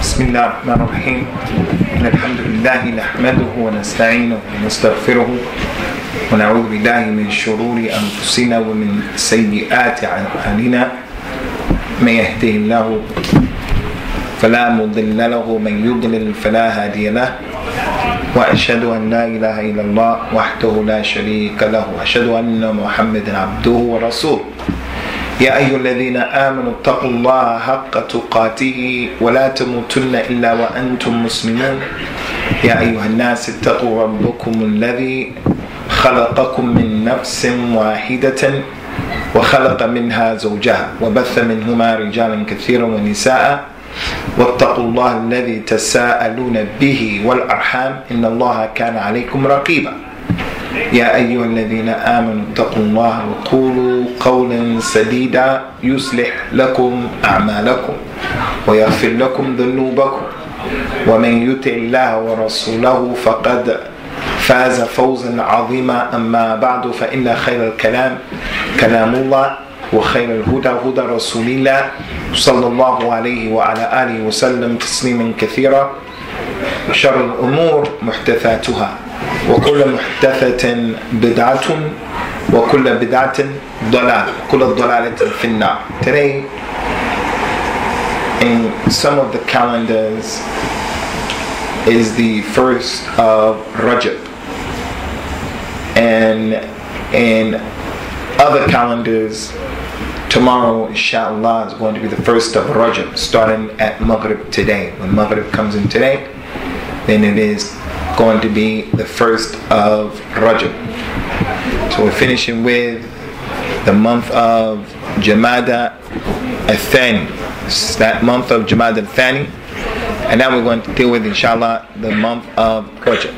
بسم الله الرحمن الرحيم إن الحمد لله نحمده ونستعينه ونستغفره ونعوذ بالله من شرور أنفسنا ومن سيئات أعمالنا من يهده الله فلا مضل له ومن يضلل فلا هادي له وأشهد أن لا إله إلا الله وحده لا شريك له وأشهد أن محمدا عبده ورسوله يا أيها الذين آمنوا اتقوا الله حق تقاته ولا تموتن إلا وأنتم مسلمون يا أيها الناس اتقوا ربكم الذي خلقكم من نفس واحدة وخلق منها زوجها وبث منهما رجالا كثيرا ونساء واتقوا الله الذي تساءلون به والأرحام إن الله كان عليكم رقيبا يا أيها الذين آمنوا اتقوا الله وقولوا قولا سديدا يصلح لكم أعمالكم ويغفر لكم ذنوبكم ومن يطع الله ورسوله فقد فاز فوزا عظيما أما بعد فإن خير الكلام كلام الله وخير الهدى هدى رسول الله صلى الله عليه وعلى آله وسلم تسليما كثيرا وشر الأمور محدثاتها وكل محدثة بدعة وكل بدعة ضلالة كل ضلالة في النار. Today in some of the calendars is the first of Rajab, and in other calendars tomorrow inshallah is going to be the first of Rajab, starting at Maghrib today. When Maghrib comes in today, then it is going to be the first of Rajab. So we're finishing with the month of Jamada Al-Thani. It's that month of Jamada Al-Thani. And now we're going to deal with, inshallah, the month of Rajab.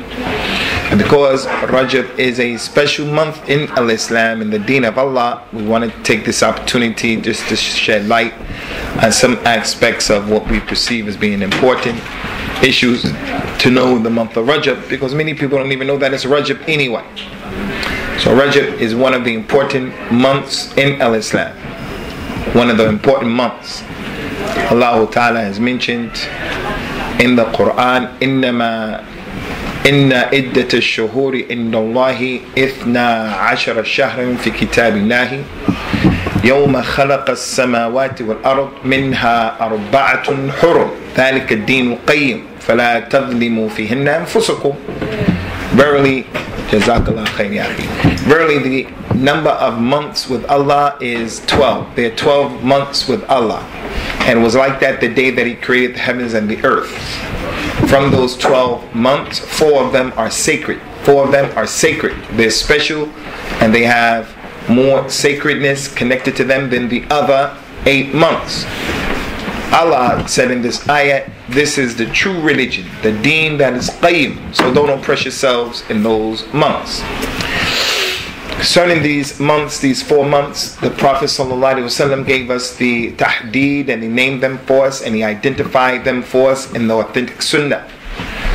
And because Rajab is a special month in Al-Islam, in the Deen of Allah, we want to take this opportunity just to shed light on some aspects of what we perceive as being important issues to know the month of Rajab, because many people don't even know that it's Rajab anyway. So Rajab is one of the important months in Al-Islam, one of the important months. Allah Ta'ala has mentioned in the Quran, Inna iddat al-shuhuri inda Allahi ithna ashara shahran fi kitabillahi يوم خلق السماوات والأرض منها أربعة حرم ذلك الدين القيم فلا تظلموا فيهن أنفسكم. Verily, Jazakallah khair ya akhi. Verily, the number of months with Allah is 12. There are 12 months with Allah, and it was like that the day that He created the heavens and the earth. From those 12 months, 4 of them are sacred. 4 of them are sacred. They're special, and they have more sacredness connected to them than the other 8 months. Allah said in this ayat, this is the true religion, the deen that is qayyim. So don't oppress yourselves in those months. Concerning these months, these 4 months, the Prophet ﷺ gave us the tahdeed, and he named them for us, and he identified them for us in the authentic Sunnah.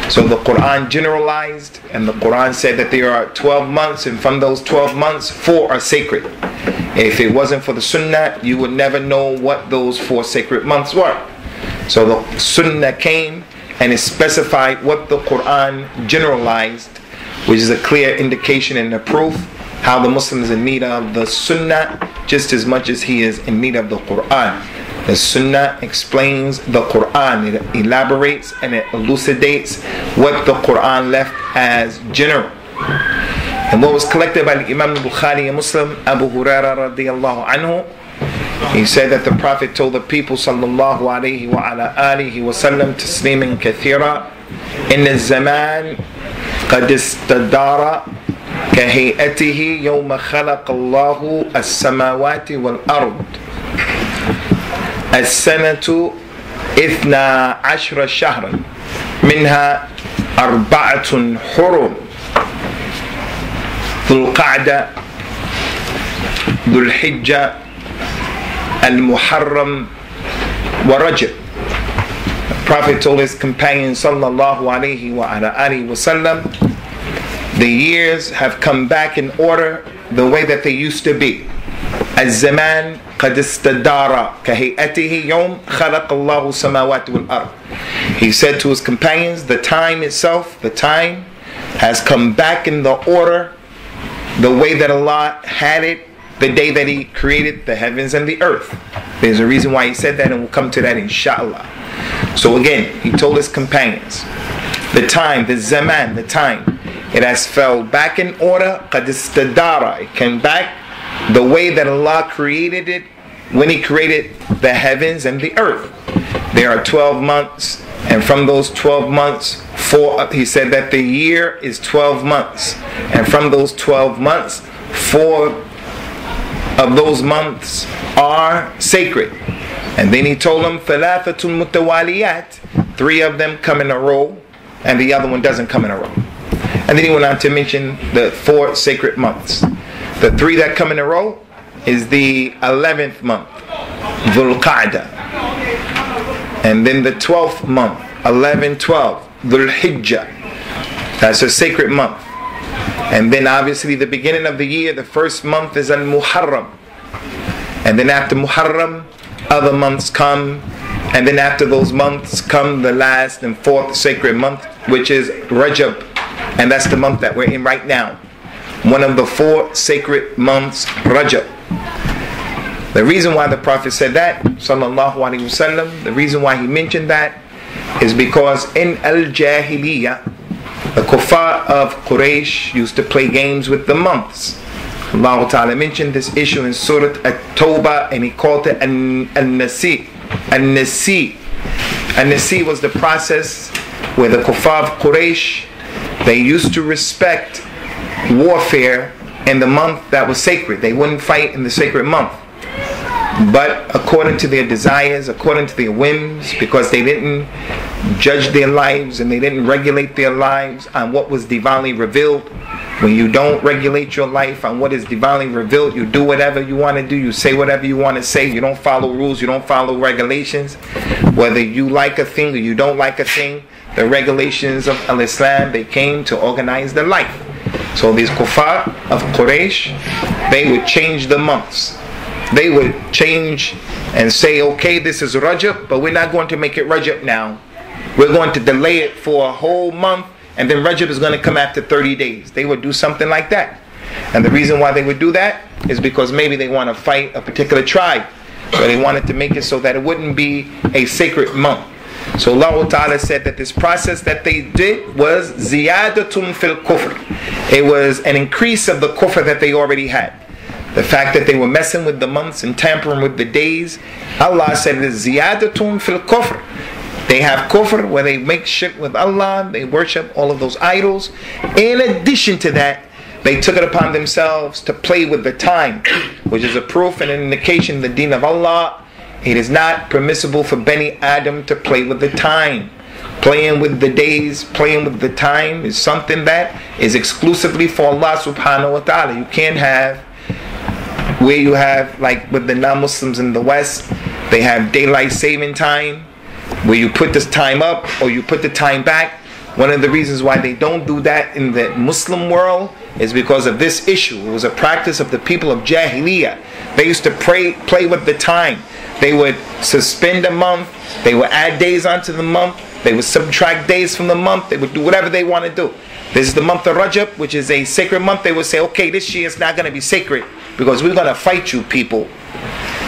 So the Quran generalized, and the Quran said that there are 12 months, and from those 12 months, 4 are sacred. If it wasn't for the Sunnah, you would never know what those 4 sacred months were. So the Sunnah came and it specified what the Quran generalized, which is a clear indication and a proof how the Muslim is in need of the Sunnah just as much as he is in need of the Quran. The Sunnah explains the Quran. It elaborates and it elucidates what the Quran left as general. And what was collected by the Imam al-Bukhari and Muslim, Abu Hurairah radiyallahu anhu, he said that the Prophet told the people sallallahu alayhi wa ala alihi wa sallam tasliman kathira, in al-zaman qad istadara kahayatihi yawma khalaqa Allahu as-samawati wal-ard. السنة 12 شهرا منها 4 حرم ذو القعدة ذو الحجة المحرم ورجب. The Prophet told his companions sallallahu alayhi wa ala alihi wa sallam, the years have come back in order the way that they used to be. الزمان قد استدار كهيئته يوم خلق الله السماوات والأرض. He said to his companions, the time itself, the time has come back in the order, the way that Allah had it the day that He created the heavens and the earth. There's a reason why He said that, and we'll come to that inshallah. So again, He told His companions, the time, the zaman, the time, it has fell back in order. قَدْ اسْتَدَارَ. It came back the way that Allah created it when He created the heavens and the earth. There are 12 months, and from those 12 months, He said that the year is 12 months, and from those 12 months, 4 of those months are sacred. And then He told them, ثَلَاثَةٌ مُتَوَالِيَاتٍ. 3 of them come in a row, and the other one doesn't come in a row. And then He went on to mention the 4 sacred months. The 3 that come in a row is the 11th month, Dhul Qa'dah. And then the 12th month, 11-12, Dhul Hijjah. That's a sacred month. And then obviously the beginning of the year, the first month is Al-Muharram. And then after Muharram, other months come. And then after those months come the last and 4th sacred month, which is Rajab. And that's the month that we're in right now. One of the 4 sacred months, Rajab. The reason why the Prophet said that, sallallahu alaihi wasallam, the reason why he mentioned that is because in Al-Jahiliyyah, the kuffar of Quraysh used to play games with the months. Allah Ta'ala mentioned this issue in Surah At-Tawbah, and He called it An-Nasi. An-Nasi. An-Nasi was the process where the kuffar of Quraysh, they used to respect warfare in the month that was sacred. They wouldn't fight in the sacred month. But according to their desires, according to their whims, because they didn't judge their lives and they didn't regulate their lives on what was divinely revealed. When you don't regulate your life on what is divinely revealed, you do whatever you want to do, you say whatever you want to say, you don't follow rules, you don't follow regulations. Whether you like a thing or you don't like a thing, the regulations of Al-Islam, they came to organize their life. So these kuffar of Quraysh, they would change the months. They would change and say, okay, this is Rajab, but we're not going to make it Rajab now. We're going to delay it for a whole month, and then Rajab is going to come after 30 days. They would do something like that. And the reason why they would do that is because maybe they want to fight a particular tribe. So they wanted to make it so that it wouldn't be a sacred month. So Allah Ta'ala said that this process that they did was ziyadatun fil kufr. It was an increase of the kufr that they already had. The fact that they were messing with the months and tampering with the days, Allah said it is ziyadatun fil kufr. They have kufr where they make shirk with Allah, they worship all of those idols. In addition to that, they took it upon themselves to play with the time, which is a proof and an indication in the deen of Allah. It is not permissible for Bani Adam to play with the time. Playing with the days, playing with the time is something that is exclusively for Allah subhanahu wa ta'ala. You can't have, where you have, like with the non-Muslims in the West, they have daylight saving time, where you put this time up or you put the time back. One of the reasons why they don't do that in the Muslim world is because of this issue. It was a practice of the people of Jahiliyyah. They used to play with the time. They would suspend a month, they would add days onto the month, they would subtract days from the month, they would do whatever they want to do. This is the month of Rajab, which is a sacred month. They would say, okay, this year is not going to be sacred because we're going to fight you people.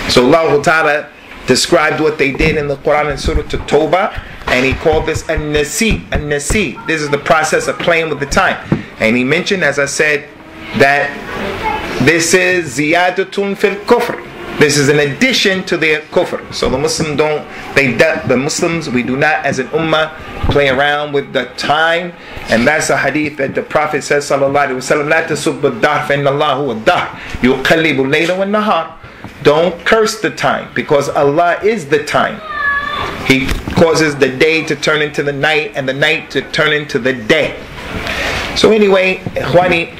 So Allah Ta'ala described what they did in the Quran in Surah At-Tawbah, and He called this An-Nasi. An-Nasi. This is the process of playing with the time. And He mentioned, as I said, that this is ziyadatun fil kufr. This is an addition to their kufr. So the Muslims, we do not as an ummah play around with the time. And that's a hadith that the Prophet says, sallallahu alaihi wasallam, la tasubbu ad-dahr fa inna Allah huwa ad-dahr yuqallibu al-layla wa an-nahar. Don't curse the time, because Allah is the time. He causes the day to turn into the night and the night to turn into the day. So anyway, ikhwani,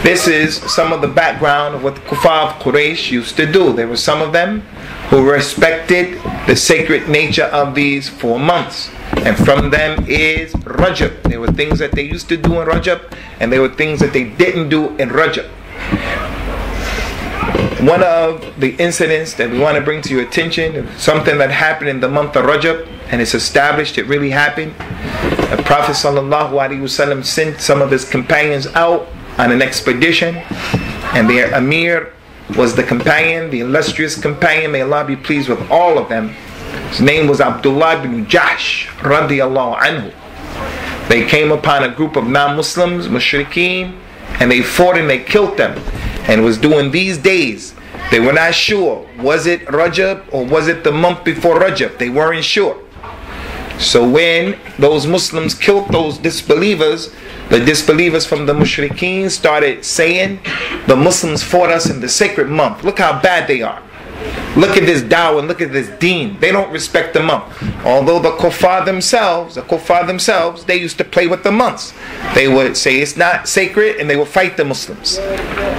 this is some of the background of what the kuffar of Quraysh used to do. There were some of them who respected the sacred nature of these 4 months. And from them is Rajab. There were things that they used to do in Rajab, and there were things that they didn't do in Rajab. one of the incidents that we want to bring to your attention is something that happened in the month of Rajab, and it's established, it really happened. The Prophet ﷺ sent some of his companions out on an expedition, and their Amir was the companion, the illustrious companion, may Allah be pleased with all of them. His name was Abdullah bin Jahsh radiyallahu anhu. They came upon a group of non-Muslims, mushrikeen, and they fought and they killed them. And it was during these days, they were not sure, was it Rajab or was it the month before Rajab? They weren't sure. So when those Muslims killed those disbelievers, the disbelievers from the mushrikeen started saying, the Muslims fought us in the sacred month. Look how bad they are. Look at this dawah and look at this deen. They don't respect the month. Although the kuffar themselves, they used to play with the months. They would say it's not sacred and they would fight the Muslims.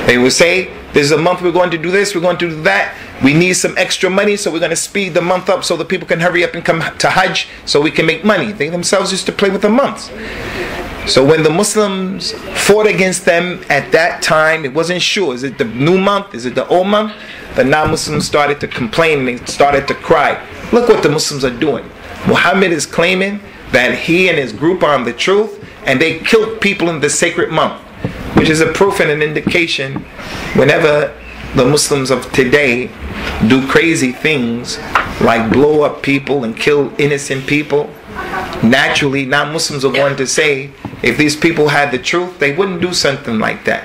They would say, this is a month we're going to do this, we're going to do that. We need some extra money, so we're going to speed the month up so the people can hurry up and come to Hajj so we can make money. They themselves used to play with the months. So when the Muslims fought against them at that time, it wasn't sure. Is it the new month? Is it the old month? The non-Muslims started to complain and they started to cry. Look what the Muslims are doing. Muhammad is claiming that he and his group are on the truth, and they killed people in the sacred month, which is a proof and an indication whenever the Muslims of today do crazy things like blow up people and kill innocent people. Naturally, non-Muslims are going to say, if these people had the truth, they wouldn't do something like that.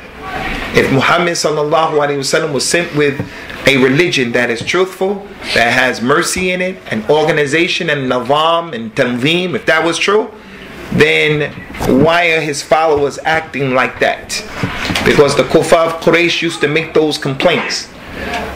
If Muhammad ﷺ was sent with a religion that is truthful, that has mercy in it, an organization and navam and tanzeem, if that was true, then why are his followers acting like that? Because the kuffar of Quraysh used to make those complaints.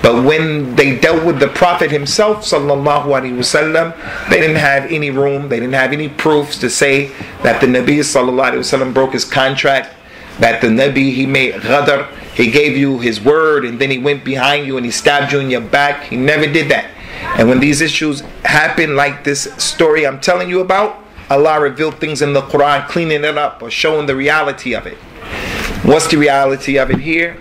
But when they dealt with the Prophet himself, sallallahu alaihi wasallam, they didn't have any room, they didn't have any proofs to say that the Nabi sallallahu alaihi wasallam broke his contract, that the Nabi, he made ghadr, he gave you his word and then he went behind you and he stabbed you in your back. He never did that. And when these issues happen, like this story I'm telling you about, Allah revealed things in the Quran, cleaning it up or showing the reality of it. What's the reality of it here?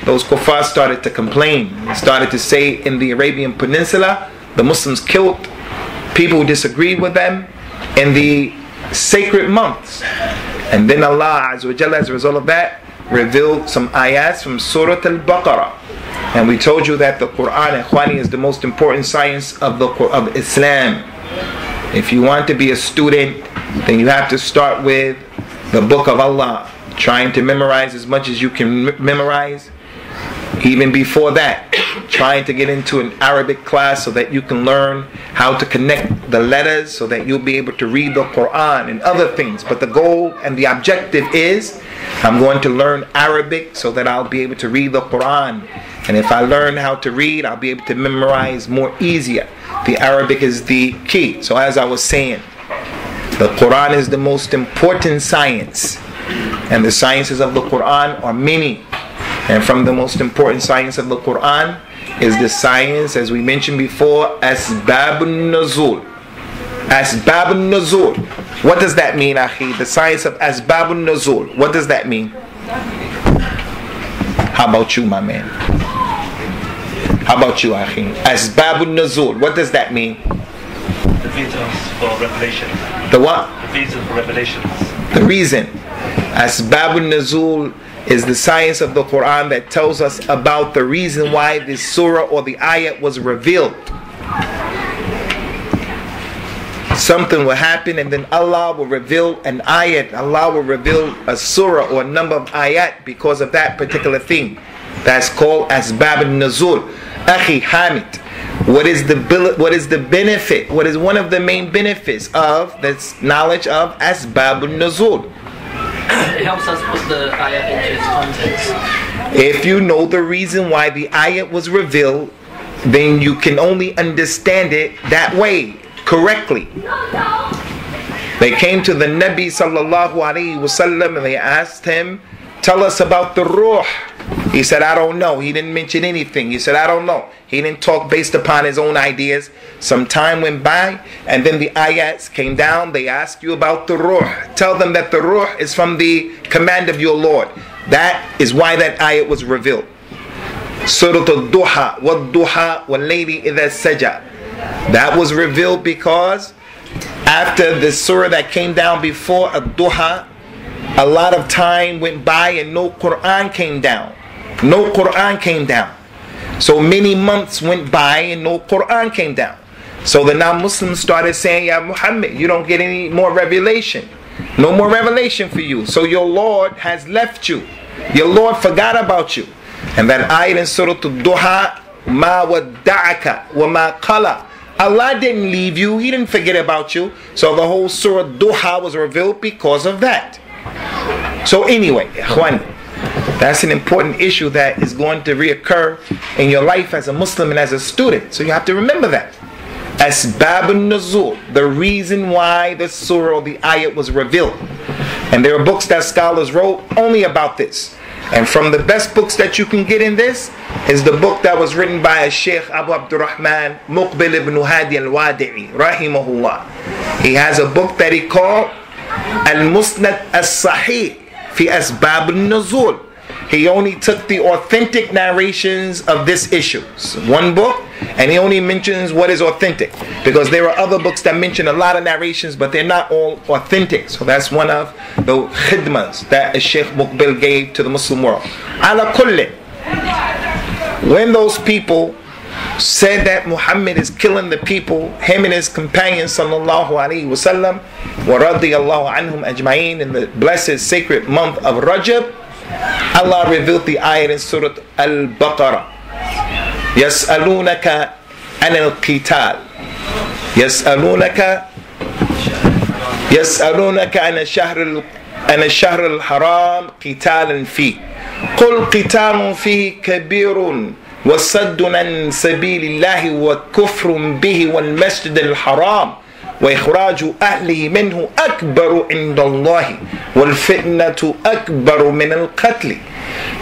Those kuffar started to complain, started to say in the Arabian Peninsula, the Muslims killed people who disagreed with them in the sacred months. And then Allah Azza wa Jalla, as a result of that, revealed some ayats from Surah Al-Baqarah. And we told you that the Quran, Ikhwani, is the most important science of Islam. If you want to be a student, then you have to start with the book of Allah, trying to memorize as much as you can memorize. Even before that, trying to get into an Arabic class so that you can learn how to connect the letters so that you'll be able to read the Quran and other things. But the goal and the objective is, I'm going to learn Arabic so that I'll be able to read the Quran. And if I learn how to read, I'll be able to memorize more easier. The Arabic is the key. So as I was saying, the Quran is the most important science. And the sciences of the Quran are many. And from the most important science of the Quran is the science, as we mentioned before, Asbabun Nuzul. Asbabun Nuzul. What does that mean, Akhi? The science of Asbabun Nuzul. What does that mean? How about you, my man? How about you, Akhi? Asbabun Nuzul. What does that mean? The reasons for revelation. The what? The reason for revelations. The reason. Asbabun Nuzul is the science of the Quran that tells us about the reason why this surah or the ayat was revealed. Something will happen and then Allah will reveal an ayat. Allah will reveal a surah or a number of ayat because of that particular thing. That's called Asbab al-Nuzul. Akhi Hamid, what is the benefit? What is one of the main benefits of this knowledge of Asbab al-Nuzul? It helps us put the ayat into its context. If you know the reason why the ayat was revealed, then you can only understand it that way, correctly. They came to the Nabi sallallahu alaihi wasallam and they asked him, tell us about the ruh. He said, I don't know. He didn't mention anything. He said, I don't know. He didn't talk based upon his own ideas. Some time went by and then the ayats came down. They asked you about the ruh. Tell them that the ruh is from the command of your Lord. That is why that ayat was revealed. Surah Al-Duha, وَالضُّحَى وَاللَّيْلِ إِذَا سَجَى. That was revealed because after the surah that came down before Al-Duha, a lot of time went by and no Quran came down. No Quran came down. So many months went by and no Quran came down. So the non-Muslims started saying, Ya Muhammad, you don't get any more revelation. No more revelation for you. So your Lord has left you. Your Lord forgot about you. And that ayat in Surah Al-Duha, Ma wadda'aka wa ma qala. Allah didn't leave you. He didn't forget about you. So the whole Surah Duha was revealed because of that. So anyway, ikhwan, that's an important issue that is going to reoccur in your life as a Muslim and as a student. So you have to remember that. Asbabun Nuzul, the reason why the surah or the ayat was revealed. And there are books that scholars wrote only about this. And from the best books that you can get in this is the book that was written by a Sheikh Abu Abdurrahman Muqbil ibn Hadi al-Wadi'i, rahimahullah. He has a book that he called Al-Musnad As-Sahih fi Asbab Al-Nuzul. He only took the authentic narrations of this issue. So one book, and he only mentions what is authentic. Because there are other books that mention a lot of narrations, but they're not all authentic. So that's one of the khidmas that Sheikh Muqbil gave to the Muslim world. Ala kulli, when those people said that Muhammad is killing the people, him and his companions sallallahu alaihi wasallam, wa radiyallahu anhum ajma'in, in the blessed sacred month of Rajab, Allah revealed the ayat in Surah Al-Baqarah. يَسْأَلُونَكَ عَنِ الْقِتَالِ يَسْأَلُونَكَ عَنِ الشَّهْرِ الْحَرَامِ قِتَالٍ فِيهِ قُلْ قِتَالٌ فِيهِ كَبِيرٌ وَصَدٌّ عَنْ سَبِيلِ اللَّهِ وَكُفْرٌ بِهِ وَالْمَسْجِدِ الْحَرَامِ وإخراج أهله منه أكبر عند الله والفتنة أكبر من القتل.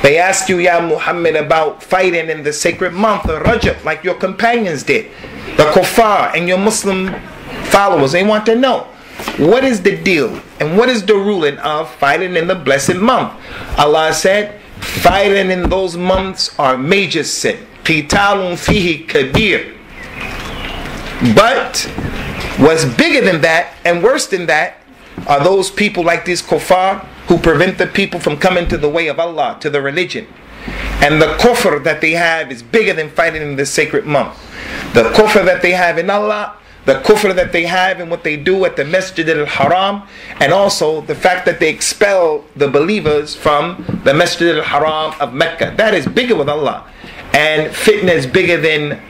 They ask you, Ya Muhammad, about fighting in the sacred month of Rajab like your companions did, the kuffar and your Muslim followers. They want to know, what is the deal and what is the ruling of fighting in the blessed month? Allah said, fighting in those months are major sin. قِتَالٌ فِيهِ كَبِيرٌ. But what's bigger than that and worse than that are those people like these kuffar who prevent the people from coming to the way of Allah, to the religion. And the kufr that they have is bigger than fighting in this sacred month. The kufr that they have in Allah, the kufr that they have in what they do at the Masjid al-Haram, and also the fact that they expel the believers from the Masjid al-Haram of Mecca. That is bigger with Allah. And fitna is bigger than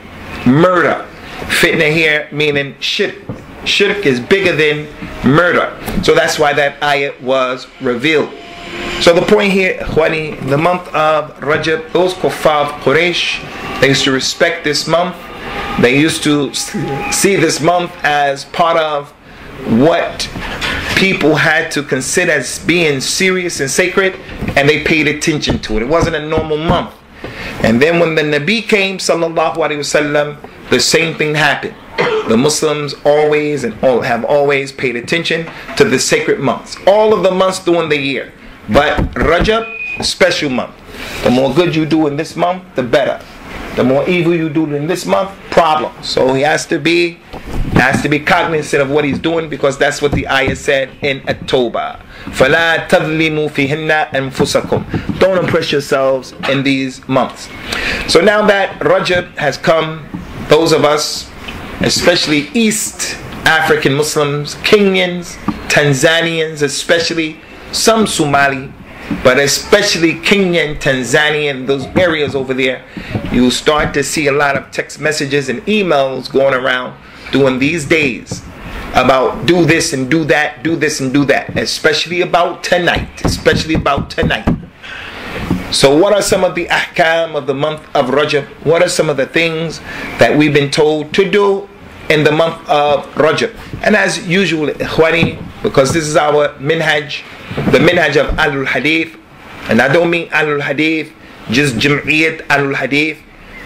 murder. Fitna here meaning shirk. Shirk is bigger than murder. So that's why that ayat was revealed. So the point here, Khwani, the month of Rajab, those kuffar of Quraysh, they used to respect this month. They used to see this month as part of what people had to consider as being serious and sacred, and they paid attention to it. It wasn't a normal month. And then when the Nabi came, sallallahu alaihi wasallam, the same thing happened. The Muslims always and all have always paid attention to the sacred months. All of the months during the year. But Rajab, a special month. The more good you do in this month, the better. The more evil you do in this month, problem. So he has to be cognizant of what he's doing, because that's what the ayah said in At-Tawbah. فَلَا تَظْلِمُوا فِيهِنَّ أَنفُسَكُمْ. Don't oppress yourselves in these months. So now that Rajab has come, those of us, especially East African Muslims, Kenyans, Tanzanians, especially some Somali, but especially Kenya and Tanzania and those areas over there, you start to see a lot of text messages and emails going around during these days about do this and do that, do this and do that, especially about tonight. So what are some of the ahkam of the month of Rajab? What are some of the things that we've been told to do in the month of Rajab? And as usual, ikhwani, because this is our minhaj, the minhaj of Ahlul Hadith, and I don't mean Ahlul Hadith just Jam'iyyat Ahlul Hadith,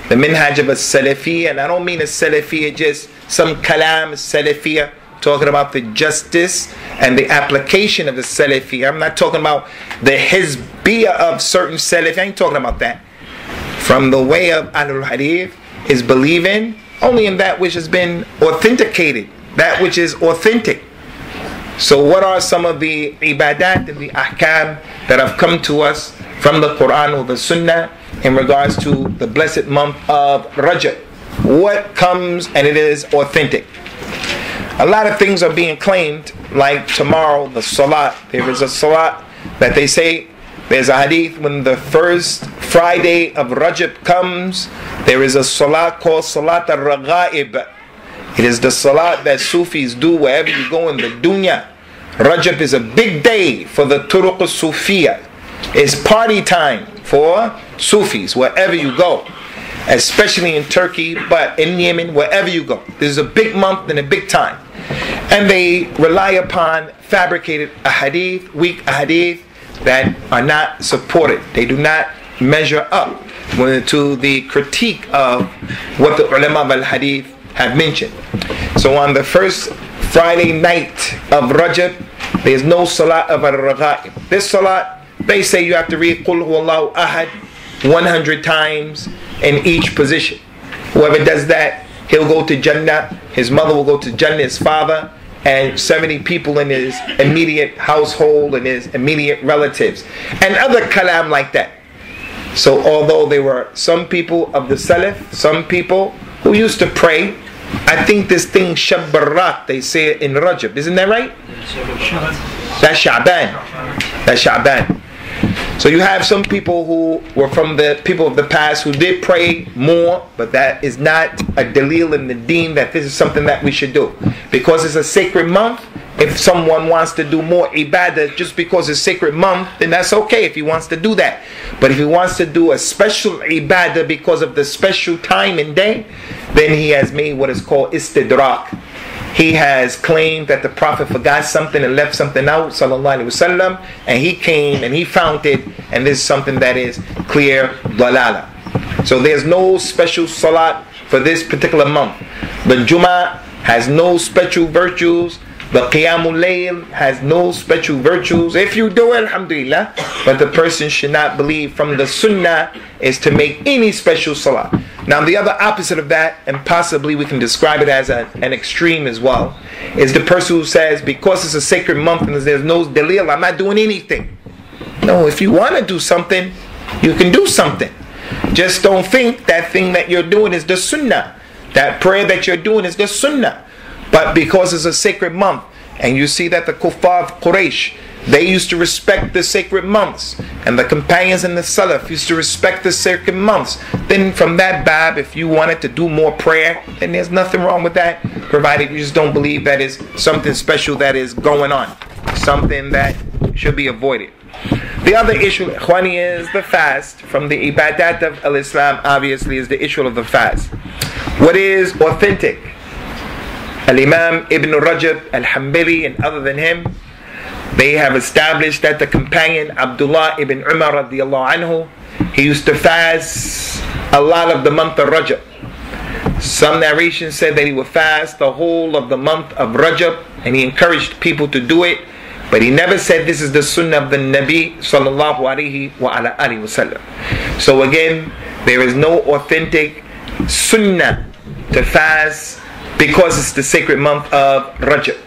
the minhaj of a Salafiyya, and I don't mean a Salafiyya just some kalam Salafiyya, talking about the justice and the application of the Salafiyya. I'm not talking about the Hizbiyya of certain Salafi. I ain't talking about that. from the way of Ahlul Hadith is believing only in that which has been authenticated, that which is authentic. So what are some of the ibadat and the ahkam that have come to us from the Quran or the Sunnah in regards to the blessed month of Rajab? What comes and it is authentic? A lot of things are being claimed, like tomorrow, the salat. There is a salat that they say, there's a hadith, when the first Friday of Rajab comes, there is a salat called Salat al-Raghaib. It is the salat that Sufis do wherever you go in the dunya. Rajab is a big day for the Turuq al-Sufiyah. It's party time for Sufis wherever you go, especially in Turkey, but in Yemen, wherever you go. This is a big month and a big time. And they rely upon fabricated ahadith, weak ahadith that are not supported. They do not measure up to the critique of what the ulama al-hadith have mentioned. So on the first Friday night of Rajab, there's no salat of al-Raghaib. This salat, they say you have to read Qul Huwallahu Ahad 100 times in each position. Whoever does that, he'll go to Jannah, his mother will go to Jannah, his father, and 70 people in his immediate household and his immediate relatives, and other kalam like that. So although there were some people of the Salaf, some people who used to pray, I think this thing Shab Barat, they say it in Rajab, isn't that right? That's Sha'ban. That's Sha'ban. So you have some people who were from the people of the past who did pray more, but that is not a dalil in the deen that this is something that we should do. Because it's a sacred month, if someone wants to do more ibadah just because it's sacred month, then that's okay if he wants to do that. But if he wants to do a special ibadah because of the special time and day, then he has made what is called istidrak. He has claimed that the Prophet forgot something and left something out, sallallahu alaihi wasallam, and he came and he found it, and this is something that is clear dalala. So there's no special salat for this particular month. The Jummah has no special virtues. The Qiyamul Layl has no special virtues. If you do it, alhamdulillah, but the person should not believe from the Sunnah is to make any special salah. Now the other opposite of that, and possibly we can describe it as an extreme as well, is the person who says, because it's a sacred month and there's no dalil, I'm not doing anything. No, if you want to do something, you can do something. Just don't think that thing that you're doing is the Sunnah. That prayer that you're doing is the Sunnah. But because it's a sacred month, and you see that the kuffar of Quraysh, they used to respect the sacred months, and the companions and the Salaf used to respect the sacred months, then from that bab, if you wanted to do more prayer, then there's nothing wrong with that, provided you just don't believe that is something special that is going on, something that should be avoided. The other issue, Ikhwani, is the fast. From the ibadat of al-Islam, obviously, is the issue of the fast. What is authentic? Al-Imam Ibn Rajab Al-Hanbali and other than him, they have established that the companion Abdullah ibn Umar radiallahu anhu, he used to fast a lot of the month of Rajab. Some narrations said that he would fast the whole of the month of Rajab, and he encouraged people to do it, but he never said this is the sunnah of the Nabi sallallahu alaihi wa ala alihi wasallam. So again, there is no authentic sunnah to fast because it's the sacred month of Rajab.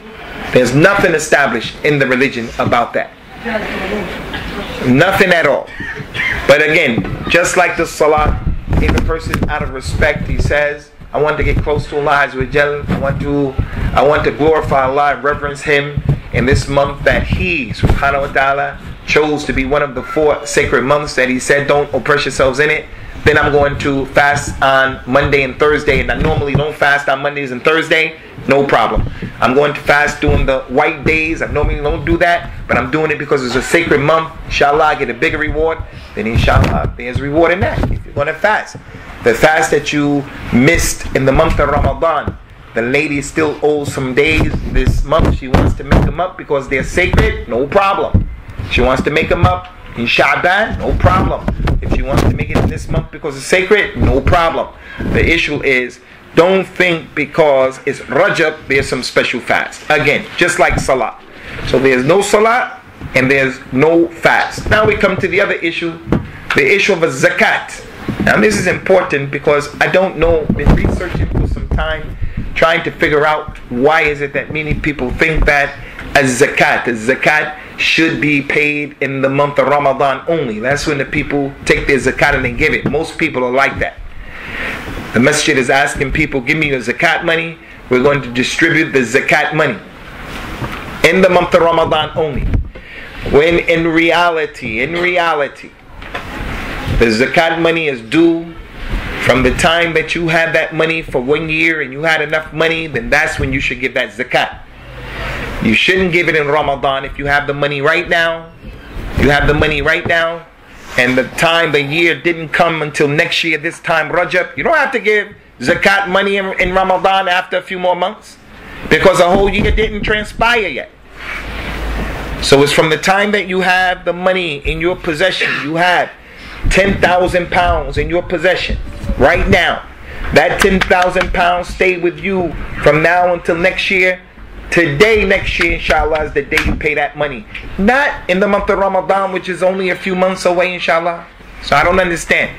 There's nothing established in the religion about that. Nothing at all. But again, just like the salah, if a person out of respect, he says, I want to get close to Allah Azza wa Jal, I want to glorify Allah and reverence Him in this month that He, subhanahu wa ta'ala, chose to be one of the 4 sacred months that He said don't oppress yourselves in it. Then I'm going to fast on Monday and Thursday, and I normally don't fast on Mondays and Thursday, no problem. I'm going to fast during the white days. I normally don't do that, but I'm doing it because it's a sacred month. Inshallah, I get a bigger reward. Then inshallah, there's reward in that if you're going to fast. The fast that you missed in the month of Ramadan, the lady still owes some days this month. She wants to make them up because they're sacred, no problem. She wants to make them up in Sha'ban, no problem. If she wants to make it in this month because it's sacred, no problem. The issue is, don't think because it's Rajab, there's some special fast. Again, just like Salah. So there's no Salah and there's no fast. Now we come to the other issue, the issue of a zakat. Now this is important because I don't know, been researching for some time, trying to figure out why is it that many people think that a zakat should be paid in the month of Ramadan only. That's when the people take their zakat and they give it. Most people are like that. The Masjid is asking people, give me your zakat money. We're going to distribute the zakat money in the month of Ramadan only. When in reality, the zakat money is due from the time that you had that money for 1 year and you had enough money, then that's when you should give that zakat. You shouldn't give it in Ramadan. If you have the money right now, and the year didn't come until next year, this time Rajab, you don't have to give zakat money in Ramadan after a few more months, because the whole year didn't transpire yet. So it's from the time that you have the money in your possession. You have 10,000 pounds in your possession right now. That 10,000 pounds stay with you from now until next year. Today, next year, inshallah, is the day you pay that money. Not in the month of Ramadan, which is only a few months away, inshallah. So I don't understand.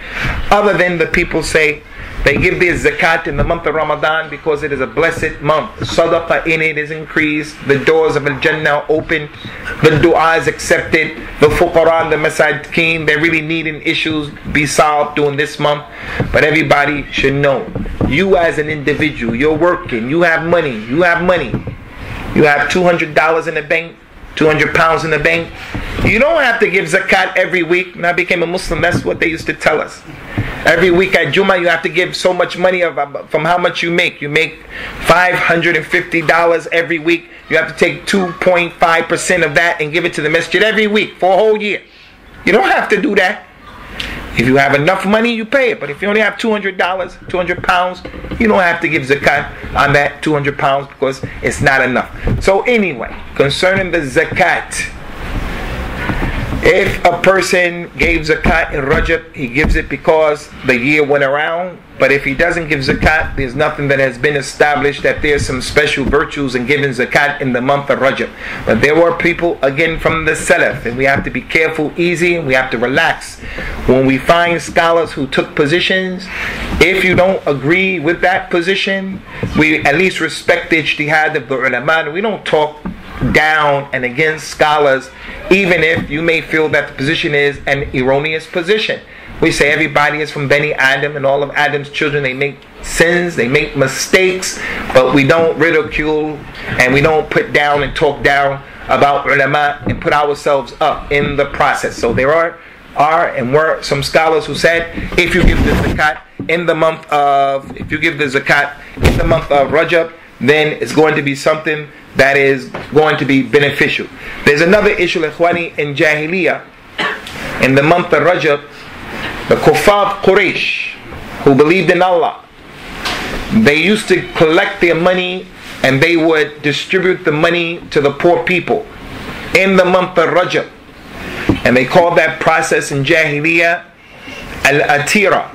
Other than the people say they give their zakat in the month of Ramadan because it is a blessed month. Sadaqah in it is increased. The doors of Al-Jannah are open. The dua is accepted. The fuqara and the masakin, they're really needing issues be solved during this month. But everybody should know, you as an individual, you're working, you have money. You have $200 in the bank, 200 pounds in the bank. You don't have to give zakat every week. When I became a Muslim, that's what they used to tell us. Every week at Jummah, you have to give so much money from how much you make. You make $550 every week. You have to take 2.5% of that and give it to the masjid every week for a whole year. You don't have to do that. If you have enough money, you pay it. But if you only have $200, 200 pounds, you don't have to give zakat on that 200 pounds because it's not enough. So anyway, concerning the zakat, if a person gave zakat in Rajab, he gives it because the year went around. But if he doesn't give zakat, there's nothing that has been established that there's some special virtues in giving zakat in the month of Rajab. But there were people, again, from the Salaf, and we have to be careful, easy, and we have to relax. When we find scholars who took positions, if you don't agree with that position, we at least respect the ijtihad of the ulama. We don't talk down and against scholars, even if you may feel that the position is an erroneous position. We say everybody is from Bani Adam, and all of Adam's children, they make sins, they make mistakes, but we don't ridicule and we don't put down and talk down about ulama and put ourselves up in the process. So there are and were some scholars who said if you give the zakat in the month of Rajab, then it's going to be something that is going to be beneficial. There's another issue, ikhwani, in Jahiliyyah, in the month of Rajab, the Kuffar Quraysh, who believed in Allah, they used to collect their money and they would distribute the money to the poor people in the month of Rajab. And they called that process in Jahiliyyah Al-Atira.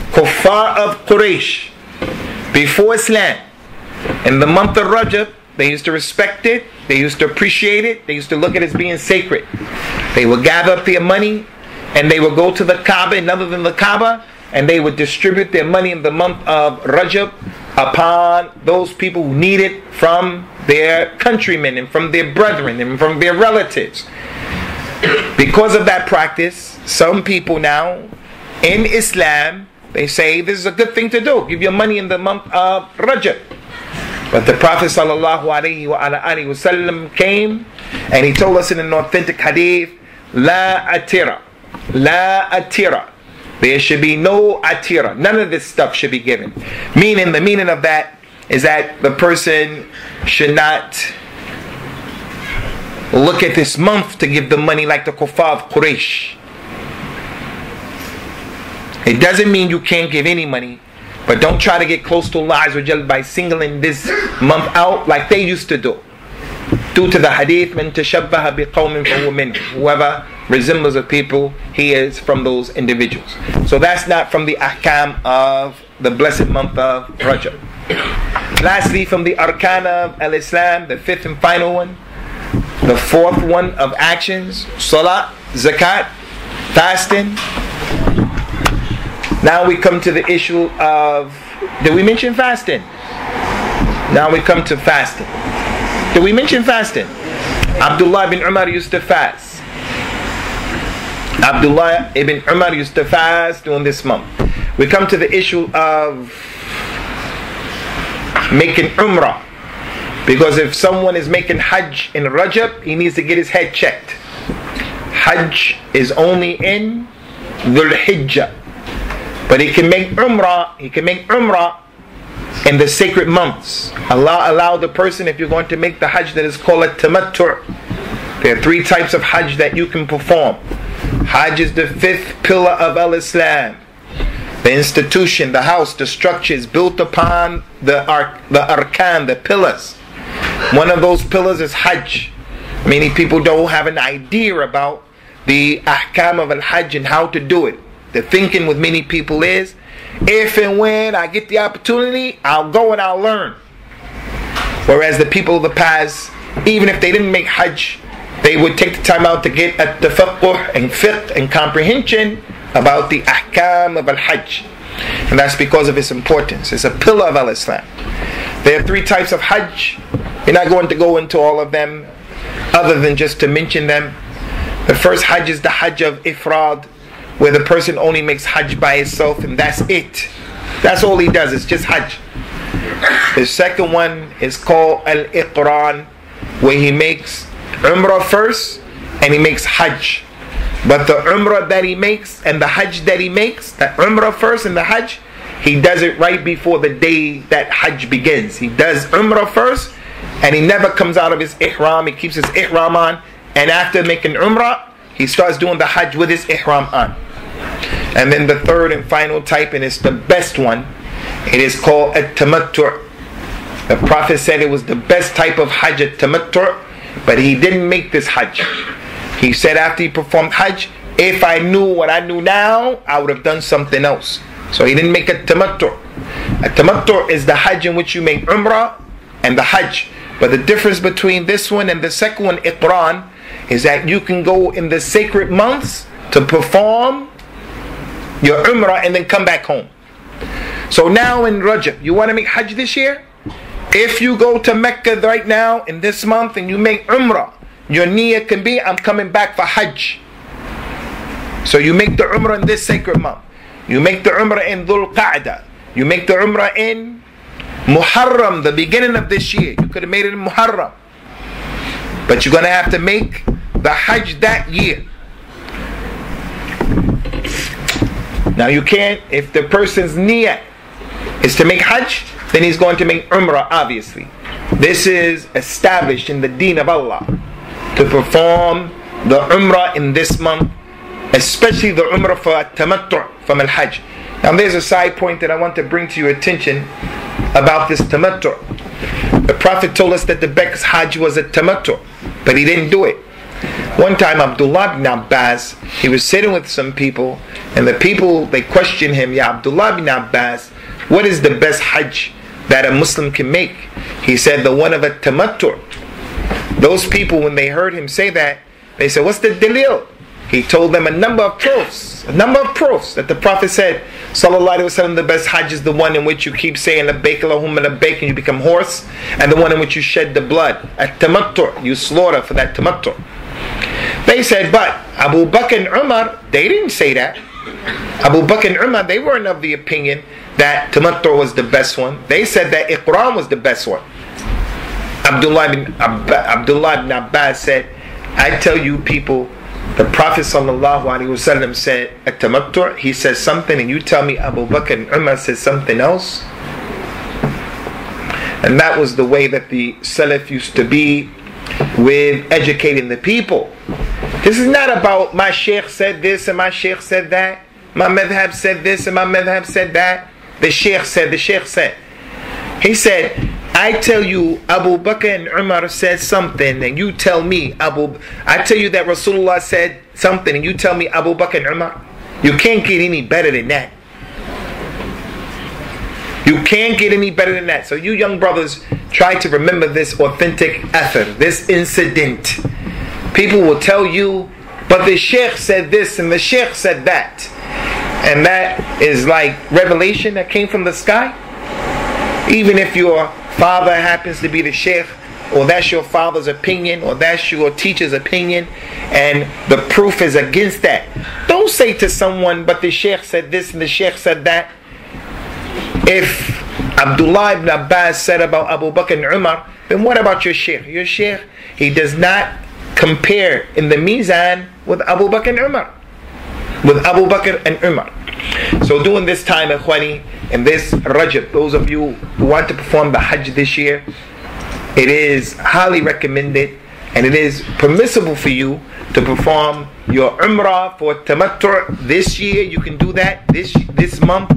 Kuffar of Quraysh, before Islam, in the month of Rajab, they used to respect it, they used to appreciate it, they used to look at it as being sacred. They would gather up their money and they would go to the Kaaba, and other than the Kaaba, and they would distribute their money in the month of Rajab upon those people who need it from their countrymen and from their brethren and from their relatives. Because of that practice, some people now in Islam, they say this is a good thing to do. Give your money in the month of Rajab. But the Prophet ﷺ came and he told us in an authentic hadith, La atira. La atira. There should be no atira. None of this stuff should be given. Meaning, the meaning of that is that the person should not look at this month to give the money like the Kuffar of Quraysh. It doesn't mean you can't give any money, but don't try to get close to Allah Azza wa Jal by singling this month out like they used to do. Due to the hadith, من تشبه بقوم فهو منهم. Whoever resembles a people, he is from those individuals. So that's not from the ahkam of the blessed month of Rajab. Lastly, from the arkan of al-Islam, the fifth and final one, the fourth one of actions, salat, zakat, fasting, Now we come to the issue of, did we mention fasting? Now we come to fasting. Did we mention fasting? Abdullah ibn Umar used to fast. Abdullah ibn Umar used to fast during this month. We come to the issue of making umrah. Because if someone is making hajj in Rajab, he needs to get his head checked. Hajj is only in Dhul Hijjah. But he can make umrah in the sacred months. Allah allowed the person, if you're going to make the hajj that is called a tamattu'. There are 3 types of hajj that you can perform. Hajj is the 5th pillar of al-Islam. The institution, the house, the structure is built upon the arkan, the pillars. One of those pillars is hajj. Many people don't have an idea about the ahkam of al-hajj and how to do it. The thinking with many people is, if and when I get the opportunity, I'll go and I'll learn. Whereas the people of the past, even if they didn't make hajj, they would take the time out to get at tafaqquh and fiqh and comprehension about the ahkam of al-hajj. And that's because of its importance. It's a pillar of al-Islam. There are 3 types of hajj. We're not going to go into all of them, other than just to mention them. The first hajj is the hajj of ifrad, where the person only makes hajj by himself and that's it. That's all he does, it's just hajj. The second one is called al-iqran, where he makes umrah first and he makes hajj. But the umrah that he makes and the hajj that he makes, the umrah first and the hajj, he does it right before the day that hajj begins. He does umrah first and he never comes out of his ihram. He keeps his ihram on, and after making umrah, he starts doing the hajj with his ihram on. And then the third and final type, and it's the best one, it is called at-tamattu'. The Prophet said it was the best type of hajj, at-tamattu', but he didn't make this hajj. He said after he performed hajj, if I knew what I knew now, I would have done something else. So he didn't make a tamattu'. A tamattu' is the hajj in which you make umrah and the hajj. But the difference between this one and the second one, iqran, is that you can go in the sacred months to perform your umrah and then come back home. So now in Rajab, you want to make hajj this year? If you go to Mecca right now in this month and you make umrah, your niyyah can be, I'm coming back for hajj. So you make the umrah in this sacred month. You make the umrah in Dhul Qa'dah. You make the umrah in Muharram, the beginning of this year. You could have made it in Muharram. But you're going to have to make the hajj that year. Now you can't, if the person's niyyah is to make hajj, then he's going to make umrah, obviously. This is established in the deen of Allah, to perform the umrah in this month, especially the umrah for tamattu' from al-hajj. Now there's a side point that I want to bring to your attention about this tamattu'. The Prophet told us that the best hajj was a tamattu', but he didn't do it. One time Abdullah ibn Abbas, he was sitting with some people, and the people, they questioned him, Ya Abdullah ibn Abbas, what is the best hajj that a Muslim can make? He said, the one of a tamattu'. Those people, when they heard him say that, they said, what's the dalil? He told them a number of proofs that the Prophet said, sallallahu alaihi wasallam, the best hajj is the one in which you keep saying labbaik Allahumma labbaik and you become hoarse, and the one in which you shed the blood, at-tamattu', you slaughter for that tamattu'. They said, but Abu Bakr and Umar, they didn't say that. Abu Bakr and Umar, they weren't of the opinion that tamattu' was the best one. They said that iqran was the best one. Abdullah ibn Abbas said, I tell you people, the Prophet ﷺ said at-tamattu', he says something, and you tell me Abu Bakr and Umar said something else. And that was the way that the Salaf used to be with educating the people. This is not about my sheikh said this and my sheikh said that, my madhab said this and my madhab said that, the sheikh said. He said, I tell you Abu Bakr and Umar said something, and you tell me I tell you that Rasulullah said something, and you tell me Abu Bakr and Umar. You can't get any better than that. You can't get any better than that. So you young brothers, try to remember this authentic athar, this incident. People will tell you, but the sheikh said this and the sheikh said that. and that is like revelation that came from the sky. Even if your father happens to be the sheikh, or that's your father's opinion, or that's your teacher's opinion, and the proof is against that, don't say to someone, but the sheikh said this and the sheikh said that. If Abdullah ibn Abbas said about Abu Bakr and Umar, then what about your sheikh? Your sheikh, he does not compare in the mizan with Abu Bakr and Umar. With Abu Bakr and Umar. So during this time, Ikhwani, in this Rajab, those of you who want to perform the Hajj this year, it is highly recommended and it is permissible for you to perform your Umrah for Tamattu' this year. You can do that this month,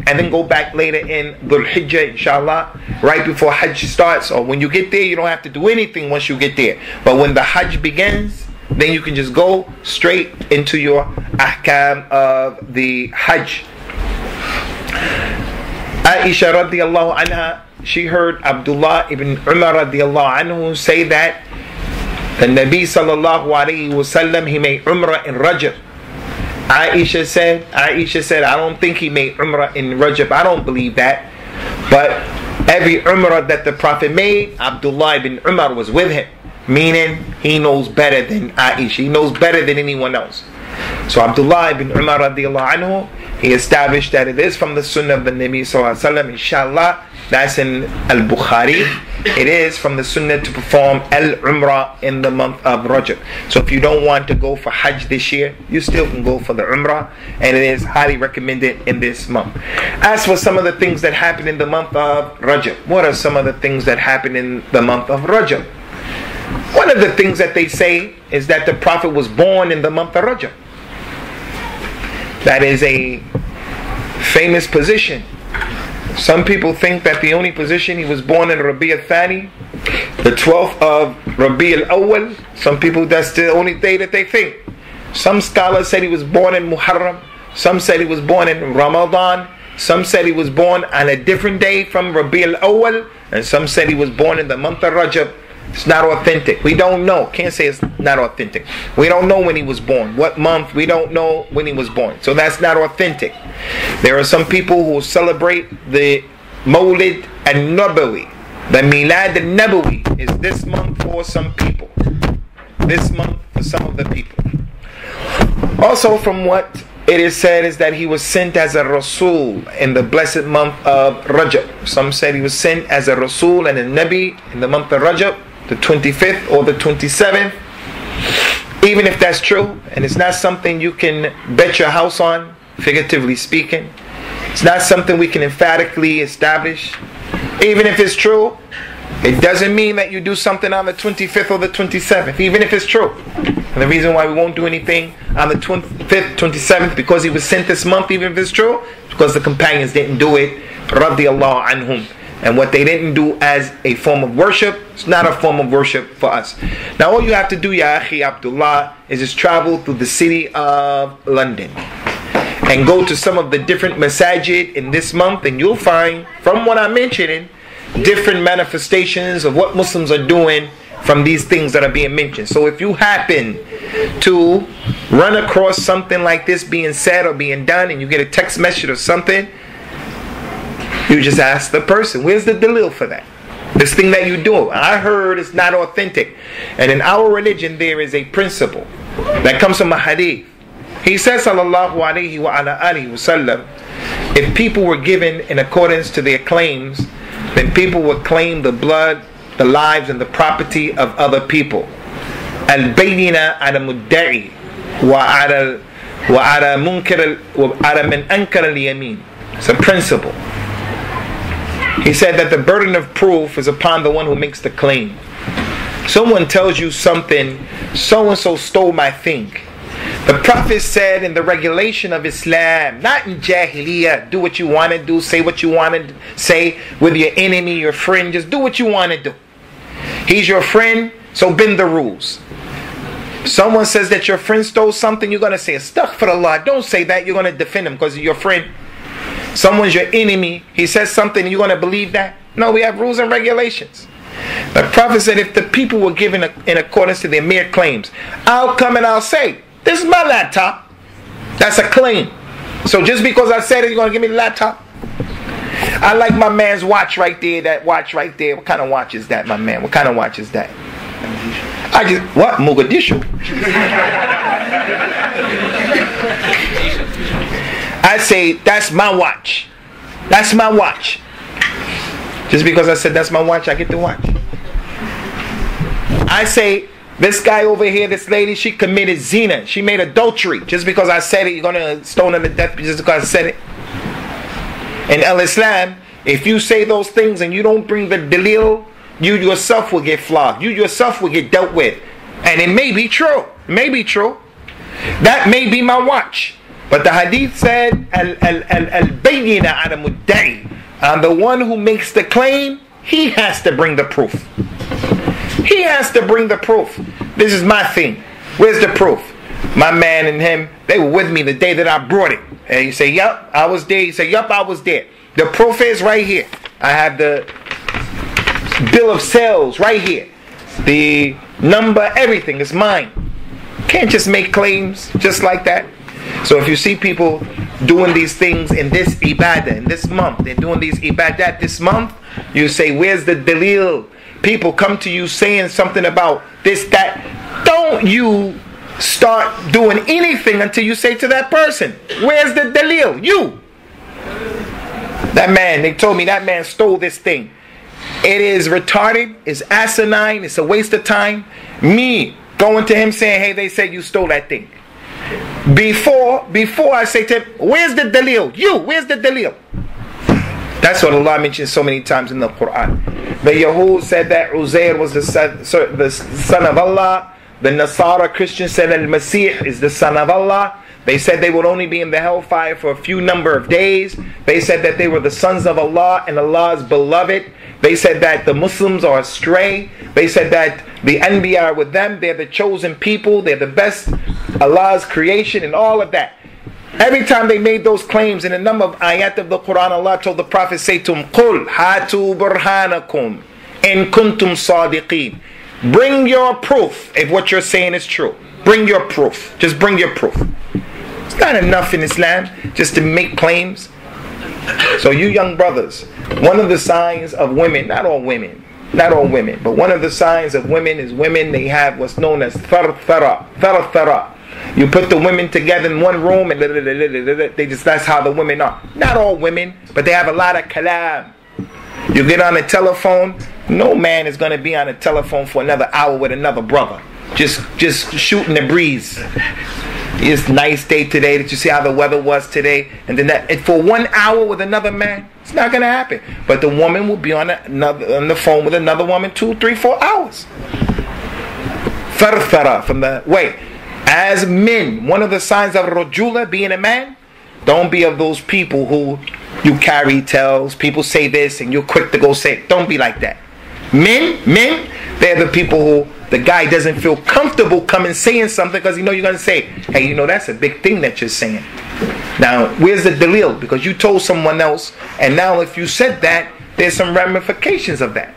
and then go back later in Dhul Hijjah, inshallah, right before Hajj starts. Or when you get there, you don't have to do anything once you get there. But when the Hajj begins, then you can just go straight into your ahkam of the Hajj. Aisha radiallahu anha, she heard Abdullah ibn Umar radiallahu anhu say that the Nabi sallallahu alayhi wasallam, he made Umrah in Rajab. Aisha said, I don't think he made Umrah in Rajab. I don't believe that. But every Umrah that the Prophet made, Abdullah ibn Umar was with him. Meaning, he knows better than Aisha. He knows better than anyone else. So Abdullah ibn Umar radiallahu anhu, he established that it is from the Sunnah of the Nabi sallallahu alayhi wa sallam. Inshallah, that's in Al-Bukhari. It is from the Sunnah to perform Al-Umrah in the month of Rajab. So if you don't want to go for Hajj this year, you still can go for the Umrah, and it is highly recommended in this month. As for some of the things that happen in the month of Rajab, what are some of the things that happen in the month of Rajab? One of the things that they say is that the Prophet was born in the month of Rajab. That is a famous position. Some people think that the only position, he was born in Rabi' al-Thani, the 12th of Rabi' al-Awwal. Some people, that's the only day that they think. Some scholars said he was born in Muharram. Some said he was born in Ramadan. Some said he was born on a different day from Rabi' al-Awwal. And some said he was born in the month of Rajab. It's not authentic. We don't know. Can't say it's not authentic. We don't know when he was born. What month? We don't know when he was born. So that's not authentic. There are some people who celebrate the Mawlid al-Nabawi. The Milad al-Nabawi is this month for some people. This month for some of the people. Also, from what it is said is that he was sent as a Rasul in the blessed month of Rajab. Some said he was sent as a Rasul and a Nabi in the month of Rajab, the 25th or the 27th. Even if that's true, and it's not something you can bet your house on, figuratively speaking, it's not something we can emphatically establish. Even if it's true, it doesn't mean that you do something on the 25th or the 27th, even if it's true. And the reason why we won't do anything on the 25th, 27th, because he was sent this month, even if it's true, because the companions didn't do it, radiyallahu anhum. And what they didn't do as a form of worship, it's not a form of worship for us. Now all you have to do, ya akhi Abdullah, is just travel through the city of London and go to some of the different masajid in this month, and you'll find, from what I'm mentioning, different manifestations of what Muslims are doing from these things that are being mentioned. So if you happen to run across something like this being said or being done, and you get a text message or something, you just ask the person, where's the dalil for that? This thing that you do, I heard it's not authentic. And in our religion there is a principle that comes from a hadith. He says, sallallahu alayhi wa ala alihi wa sallam, if people were given in accordance to their claims, then people would claim the blood, the lives, and the property of other people. Al-bayyina ala mudda'i wa ala munkar wa ala man ankara al-yamin. It's a principle. He said that the burden of proof is upon the one who makes the claim. Someone tells you something, so-and-so stole my thing. The Prophet said in the regulation of Islam, not in Jahiliyyah, do what you want to do, say what you want to say with your enemy, your friend, just do what you want to do. He's your friend, so bend the rules. Someone says that your friend stole something, you're going to say, astaghfirullah, don't say that, you're going to defend him because you're your friend. Someone's your enemy, he says something, you're going to believe that? No, we have rules and regulations. The Prophet said if the people were given in accordance to their mere claims, I'll come and I'll say, this is my laptop. That's a claim. So just because I said it, you're going to give me the laptop? I like my man's watch right there, that watch right there. What kind of watch is that, my man? What kind of watch is that? What? Mogadishu. I say, that's my watch. That's my watch. Just because I said that's my watch, I get the watch. I say, this guy over here, this lady, she committed zina. She made adultery. Just because I said it, you're going to stone her to death just because I said it. In Islam, if you say those things and you don't bring the dalil, you yourself will get flogged. You yourself will get dealt with. And it may be true. It may be true. That may be my watch. But the hadith said, al-bayyina ala mudda'i. And the one who makes the claim, he has to bring the proof. He has to bring the proof. This is my thing. Where's the proof? My man and him, they were with me the day that I brought it. And you say, yup, I was there. You say, yup, I was there. The proof is right here. I have the bill of sales right here. The number, everything is mine. Can't just make claims just like that. So if you see people doing these things in this ibadah, in this month, they're doing these ibadat this month, you say, where's the dalil? People come to you saying something about this, that. Don't you start doing anything until you say to that person, where's the dalil? You. That man, they told me that man stole this thing. It is retarded, it's asinine, it's a waste of time. Me going to him saying, hey, they said you stole that thing. Before I say to him, where's the dalil? You, where's the dalil? That's what Allah mentions so many times in the Quran. The Yahud said that Uzair was the son of Allah. The Nasara Christians said Al-Masih is the son of Allah. They said they would only be in the hellfire for a few number of days. They said that they were the sons of Allah and Allah's beloved. They said that the Muslims are astray. They said that the Anbiya are with them. They're the chosen people. They're the best, Allah's creation, and all of that. Every time they made those claims in a number of ayat of the Quran, Allah told the Prophet, say to him, قُلْ هَاتُوا بُرْهَانَكُمْ إِن كُنْتُمْ صَادِقِينَ. Bring your proof if what you're saying is true. Bring your proof. Just bring your proof. It's not enough in Islam just to make claims. So you young brothers, one of the signs of women, not all women, but one of the signs of women is women, they have what's known as tharthara. You put the women together in one room and that's how the women are. Not all women, but they have a lot of kalam. You get on the telephone, no man is going to be on the telephone for another hour with another brother. Just shooting the breeze. It's a nice day today. Did you see how the weather was today? And then for 1 hour with another man, it's not going to happen. But the woman will be on the phone with another woman 2, 3, 4 hours. Farthara from the way. As men, one of the signs of rajula, being a man, don't be of those people who you carry tells. People say this and you're quick to go say it. Don't be like that. Men, they're the people who the guy doesn't feel comfortable coming saying something because you're going to say, hey, that's a big thing that you're saying. Now, where's the dalil? Because you told someone else, and now if you said that, there's some ramifications of that.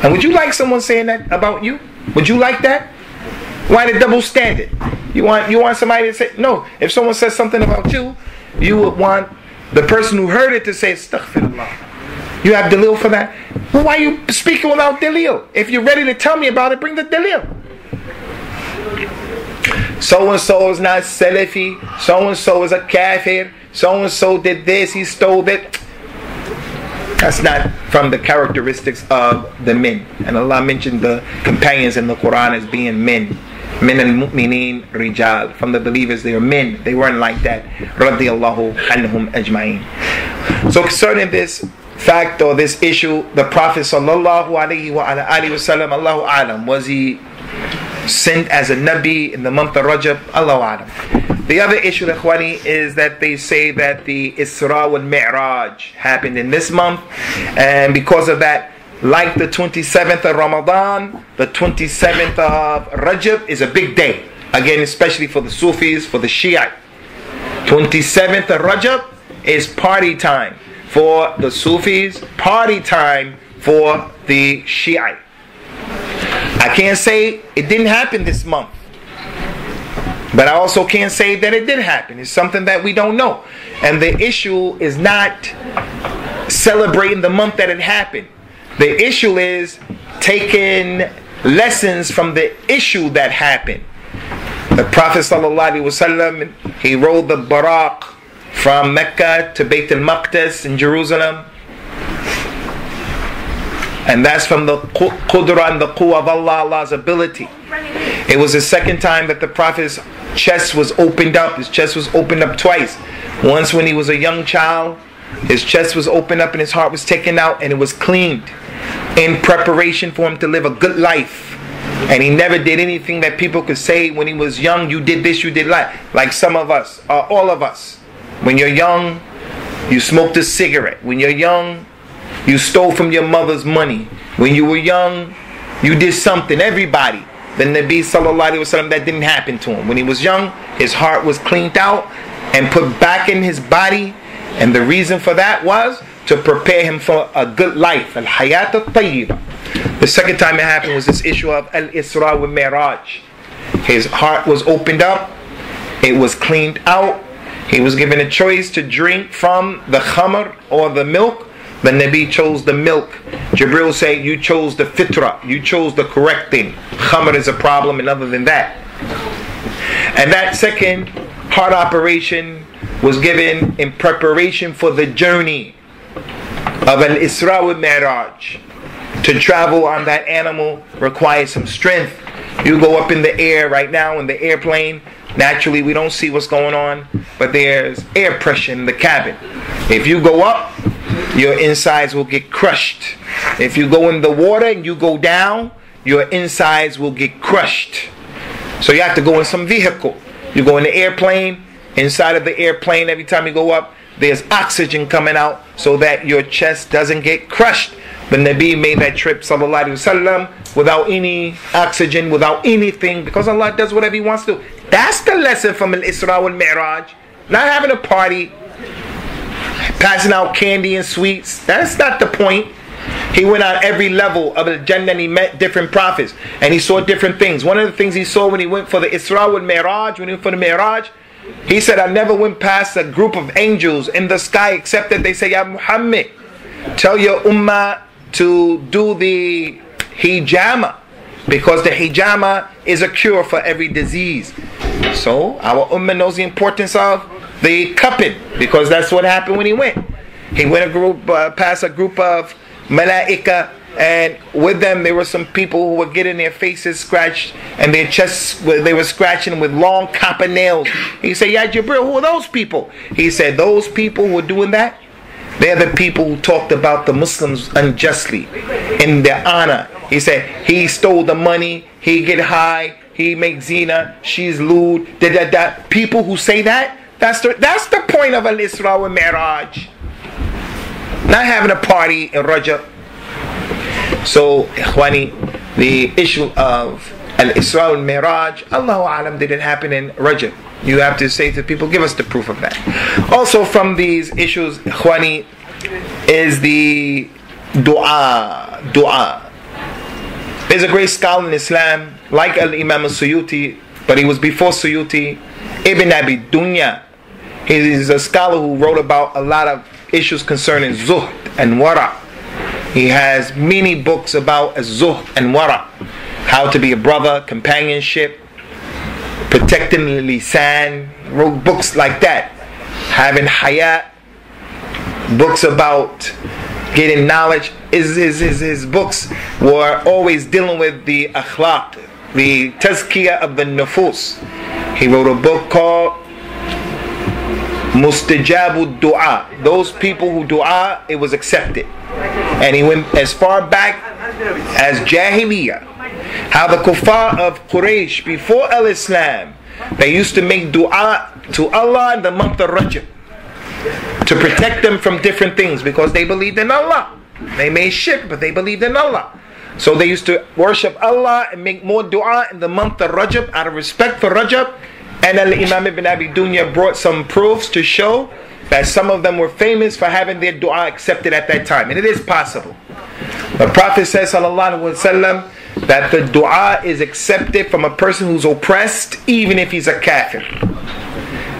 And would you like someone saying that about you? Would you like that? Why the double standard? You want somebody to say, no, if someone says something about you, you would want the person who heard it to say, astaghfirullah. You have dalil for that? Well, why are you speaking without dalil? If you're ready to tell me about it, bring the dalil. So-and-so is not Salafi. So-and-so is a kafir. So-and-so did this. He stole that. That's not from the characteristics of the men. And Allah mentioned the companions in the Quran as being men. Men al-mu'mineen rijal. From the believers, they were men. They weren't like that. Radiyallahu anhum ajma'in. So concerning this fact or this issue, the Prophet sallallahu alaihi wasallam, Allahu a'lam, was he sent as a Nabi in the month of Rajab? Allahu a'lam. The other issue, ikhwani, is that they say that the Isra wal Mi'raj happened in this month, and because of that, like the 27th of Ramadan, the 27th of Rajab is a big day. Again, especially for the Sufis, for the Shia. 27th of Rajab is party time for the Sufis, party time for the Shia. I can't say it didn't happen this month. But I also can't say that it did happen. It's something that we don't know. And the issue is not celebrating the month that it happened. The issue is taking lessons from the issue that happened. The Prophet ﷺ, he rode the Buraq from Mecca to Bayt al-Maqdis in Jerusalem. And that's from the Qudra and the Quwwa of Allah, Allah's ability. It was the second time that the Prophet's chest was opened up. His chest was opened up twice. Once when he was a young child, his chest was opened up and his heart was taken out and it was cleaned in preparation for him to live a good life. And he never did anything that people could say when he was young, you did this, you did that. Like some of us, all of us. When you're young, you smoked a cigarette. When you're young, you stole from your mother's money. When you were young, you did something. Everybody. The Nabi sallallahu alaihi wasallam, that didn't happen to him. When he was young, his heart was cleaned out and put back in his body. And the reason for that was to prepare him for a good life. Al-Hayat al-Tayyiba. The second time it happened was this issue of Al-Isra wa Mi'raj. His heart was opened up. It was cleaned out. He was given a choice to drink from the khamr or the milk. The Nabi chose the milk. Jibril said, you chose the fitra. You chose the correct thing. Khamr is a problem, and other than that. And that second heart operation was given in preparation for the journey of Al-Isra wa Mi'raj. To travel on that animal requires some strength. You go up in the air right now in the airplane. Naturally, we don't see what's going on, but there's air pressure in the cabin. If you go up, your insides will get crushed. If you go in the water and you go down, your insides will get crushed. So you have to go in some vehicle. You go in the airplane. Inside of the airplane, every time you go up, there's oxygen coming out so that your chest doesn't get crushed. The Nabi made that trip, sallallahu alaihi wasallam, without any oxygen, without anything, because Allah does whatever He wants to. That's the lesson from Al-Isra wal Mi'raj. Not having a party, passing out candy and sweets. That's not the point. He went on every level of the Jannah and he met different prophets. And he saw different things. One of the things he saw when he went for the Isra wal Mi'raj, when he went for the Mi'raj, he said, I never went past a group of angels in the sky except that they say, Ya Muhammad, tell your ummah to do the hijama, because the hijama is a cure for every disease. So our ummah knows the importance of the cupping, because that's what happened when he went. He went past a group of malaika, and with them there were some people who were getting their faces scratched and their chests, they were scratching with long copper nails. He said, Ya Jibril, who are those people? He said, those people who are doing that, they're the people who talked about the Muslims unjustly in their honor. He said, he stole the money, he get high, he make zina, she's lewd, people who say that, that's the point of Al-Isra wa Mi'raj. Not having a party in Rajab. So, Ikhwani, the issue of Al-Isra wal Mi'raj, Allahu A'lam, did it happen in Rajab? You have to say to people, give us the proof of that. Also from these issues, Ikhwani, is the dua. There's a great scholar in Islam, like Al-Imam Al-Suyuti, but he was before Suyuti, Ibn Abi Dunya. He's a scholar who wrote about a lot of issues concerning zuhd and wara. He has many books about zuhd and wara, how to be a brother, companionship, protecting the lisan, wrote books like that. Having hayat, books about getting knowledge. His books were always dealing with the akhlaq, the tazkiyah of the nufus. He wrote a book called Mustajabu Dua. Those people who dua, it was accepted. And he went as far back as Jahiliyyah. How the kuffar of Quraysh before Al-Islam, they used to make dua to Allah in the month of Rajab to protect them from different things, because they believed in Allah. They made shirk, but they believed in Allah. So they used to worship Allah and make more dua in the month of Rajab out of respect for Rajab. And Al-Imam Ibn Abi Dunya brought some proofs to show that some of them were famous for having their dua accepted at that time. And it is possible. The Prophet says, sallallahu alaihi wasallam, that the dua is accepted from a person who's oppressed, even if he's a kafir.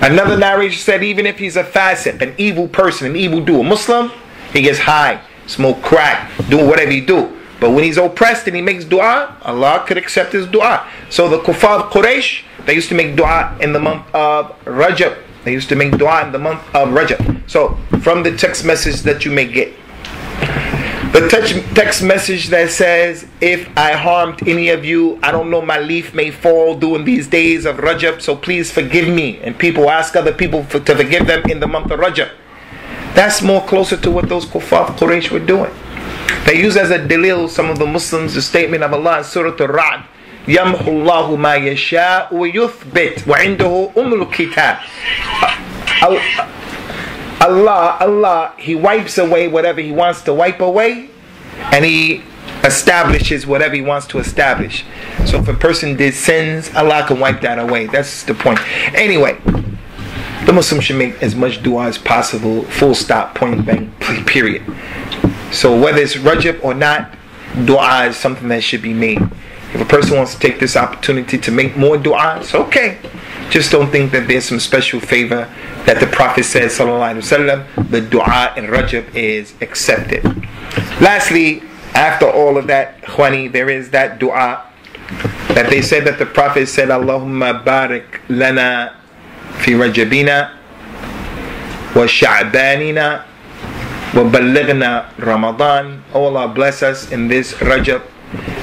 Another narration said even if he's a fasiq, an evil person, an evil doer, Muslim, he gets high, smoke crack, do whatever he do. But when he's oppressed and he makes dua, Allah could accept his dua. So the kuffar of Quraysh, they used to make dua in the month of Rajab. They used to make dua in the month of Rajab. So from the text message that you may get, the text message that says, if I harmed any of you, I don't know, my leaf may fall during these days of Rajab, so please forgive me. And people ask other people to forgive them in the month of Rajab. That's more closer to what those kuffar of Quraysh were doing. They use as a dalil, some of the Muslims, the statement of Allah in Surah Al-Ra'd, يَمْحُ اللَّهُ مَا يَشَاءُ وَيُثْبِتْ وَعِنْدَهُ أُمُّ الْكِتَابِ. Allah, He wipes away whatever He wants to wipe away, and He establishes whatever He wants to establish. So if a person did sins, Allah can wipe that away. That's the point. Anyway, the Muslim should make as much dua as possible, full stop, point blank, period. So whether it's Rajab or not, dua is something that should be made. If a person wants to take this opportunity to make more dua, it's okay. Just don't think that there's some special favor that the Prophet said, sallallahu alaihi wasallam, the dua in Rajab is accepted. Lastly, after all of that, Khwani, there is that dua that they said that the Prophet said, Allahumma barik lana fi Rajabina wa sha'banina wa ballighna Ramadan. Oh Allah, bless us in this Rajab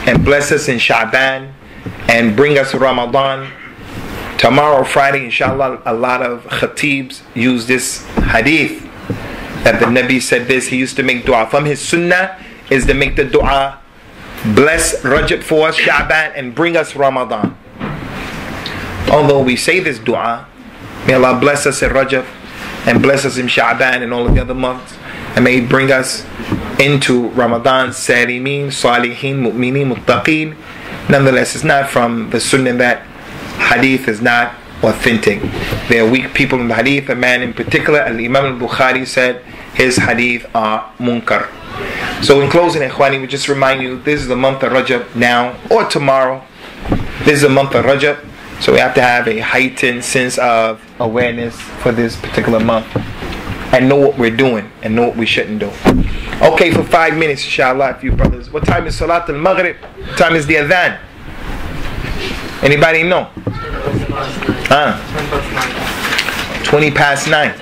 and bless us in Sha'ban and bring us Ramadan. Tomorrow, Friday, inshallah, a lot of khatibs use this hadith that the Nabi said this. He used to make dua. From his sunnah is to make the dua, bless Rajab for us, Sha'ban, and bring us Ramadan. Although we say this dua, may Allah bless us in Rajab and bless us in Sha'ban and all of the other months, and may He bring us into Ramadan, Salimin, Salihin, Mu'minin, Muttaqeen. Nonetheless, it's not from the sunnah. That hadith is not authentic. There are weak people in the hadith. A man in particular, Al-Imam al-Bukhari, said his hadith are munkar. So in closing, Ikhwani, we just remind you, this is the month of Rajab now or tomorrow. This is the month of Rajab. So we have to have a heightened sense of awareness for this particular month and know what we're doing and know what we shouldn't do. Okay, for 5 minutes, inshallah, if you brothers. What time is Salat al-Maghrib? What time is the Adhan? Anybody know? 20 past 9.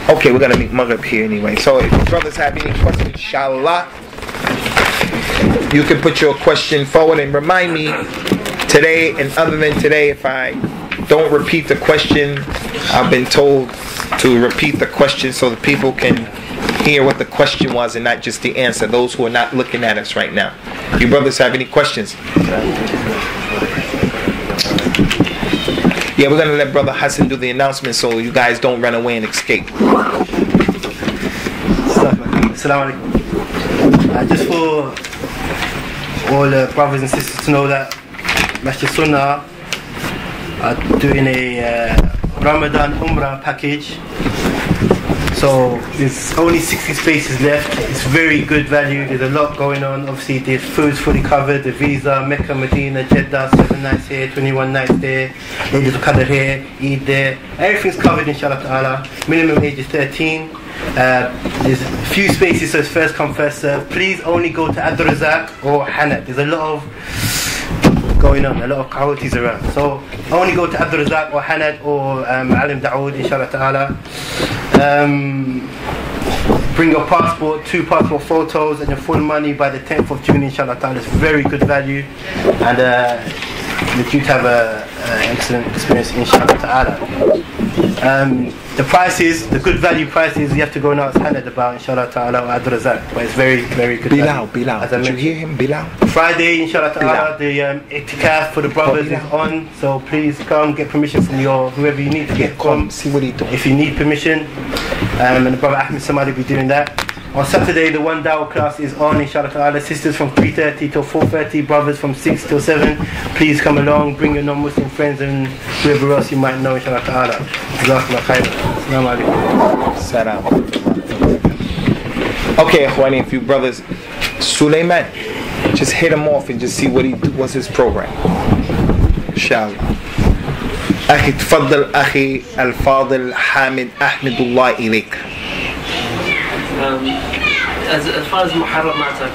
Okay, we're going to meet Maghrib here anyway. So if you brothers have any questions, inshallah, you can put your question forward and remind me today, and other than today, if I don't repeat the question, I've been told to repeat the question so that people can hear what the question was and not just the answer, those who are not looking at us right now. You brothers have any questions? Yeah, we're going to let Brother Hassan do the announcement so you guys don't run away and escape. Assalamu alaikum. Just for all the brothers and sisters to know that Masjid Sunnah are doing a Ramadan Umrah package. So there's only 60 spaces left. It's very good value. There's a lot going on. Obviously the food's fully covered, the visa, Mecca, Medina, Jeddah, 7 nights here, 21 nights there, Laylatul Qadr here, Eid there. Everything's covered, inshallah ta'ala. Minimum age is 13. There's a few spaces, so it's first come, first serve. Please only go to Abdul Razak or Hanat. There's a lot of going on, a lot of qualities around. So only go to Abdul Razak or Hanat or Alim Dawood, inshallah ta'ala. Bring your passport, 2 passport photos and your full money by the 10th of June, inshallah ta'ala. It's very good value, and that you have an excellent experience, inshallah ta'ala. The prices, the good value prices, you have to go and ask Hanad about, inshallah ta'ala, or Abdul Razak, but it's very, very good value. Bilal, did you hear him? Bilal? Friday, inshallah ta'ala, the itikaf for the brothers is on, so please come get permission from whoever you need to get. Come see what he doing. If you need permission, and the brother Ahmed Samadi will be doing that. On Saturday, the 1 Dawah class is on, inshallah ta'ala. Sisters from 3:30 till 4:30, brothers from 6 till 7. Please come along, bring your non-Muslim friends and whoever else you might know, inshallah ta'ala. Jazakallah khairan. Assalamu alaikum. Salam. Okay, Ikhwani, a few brothers. Sulaiman. Just hit him off and just see what's his program. Inshallah. أخي تفضل أخي الفاضل حامد أحمد الله إليك. As far as Muharram matter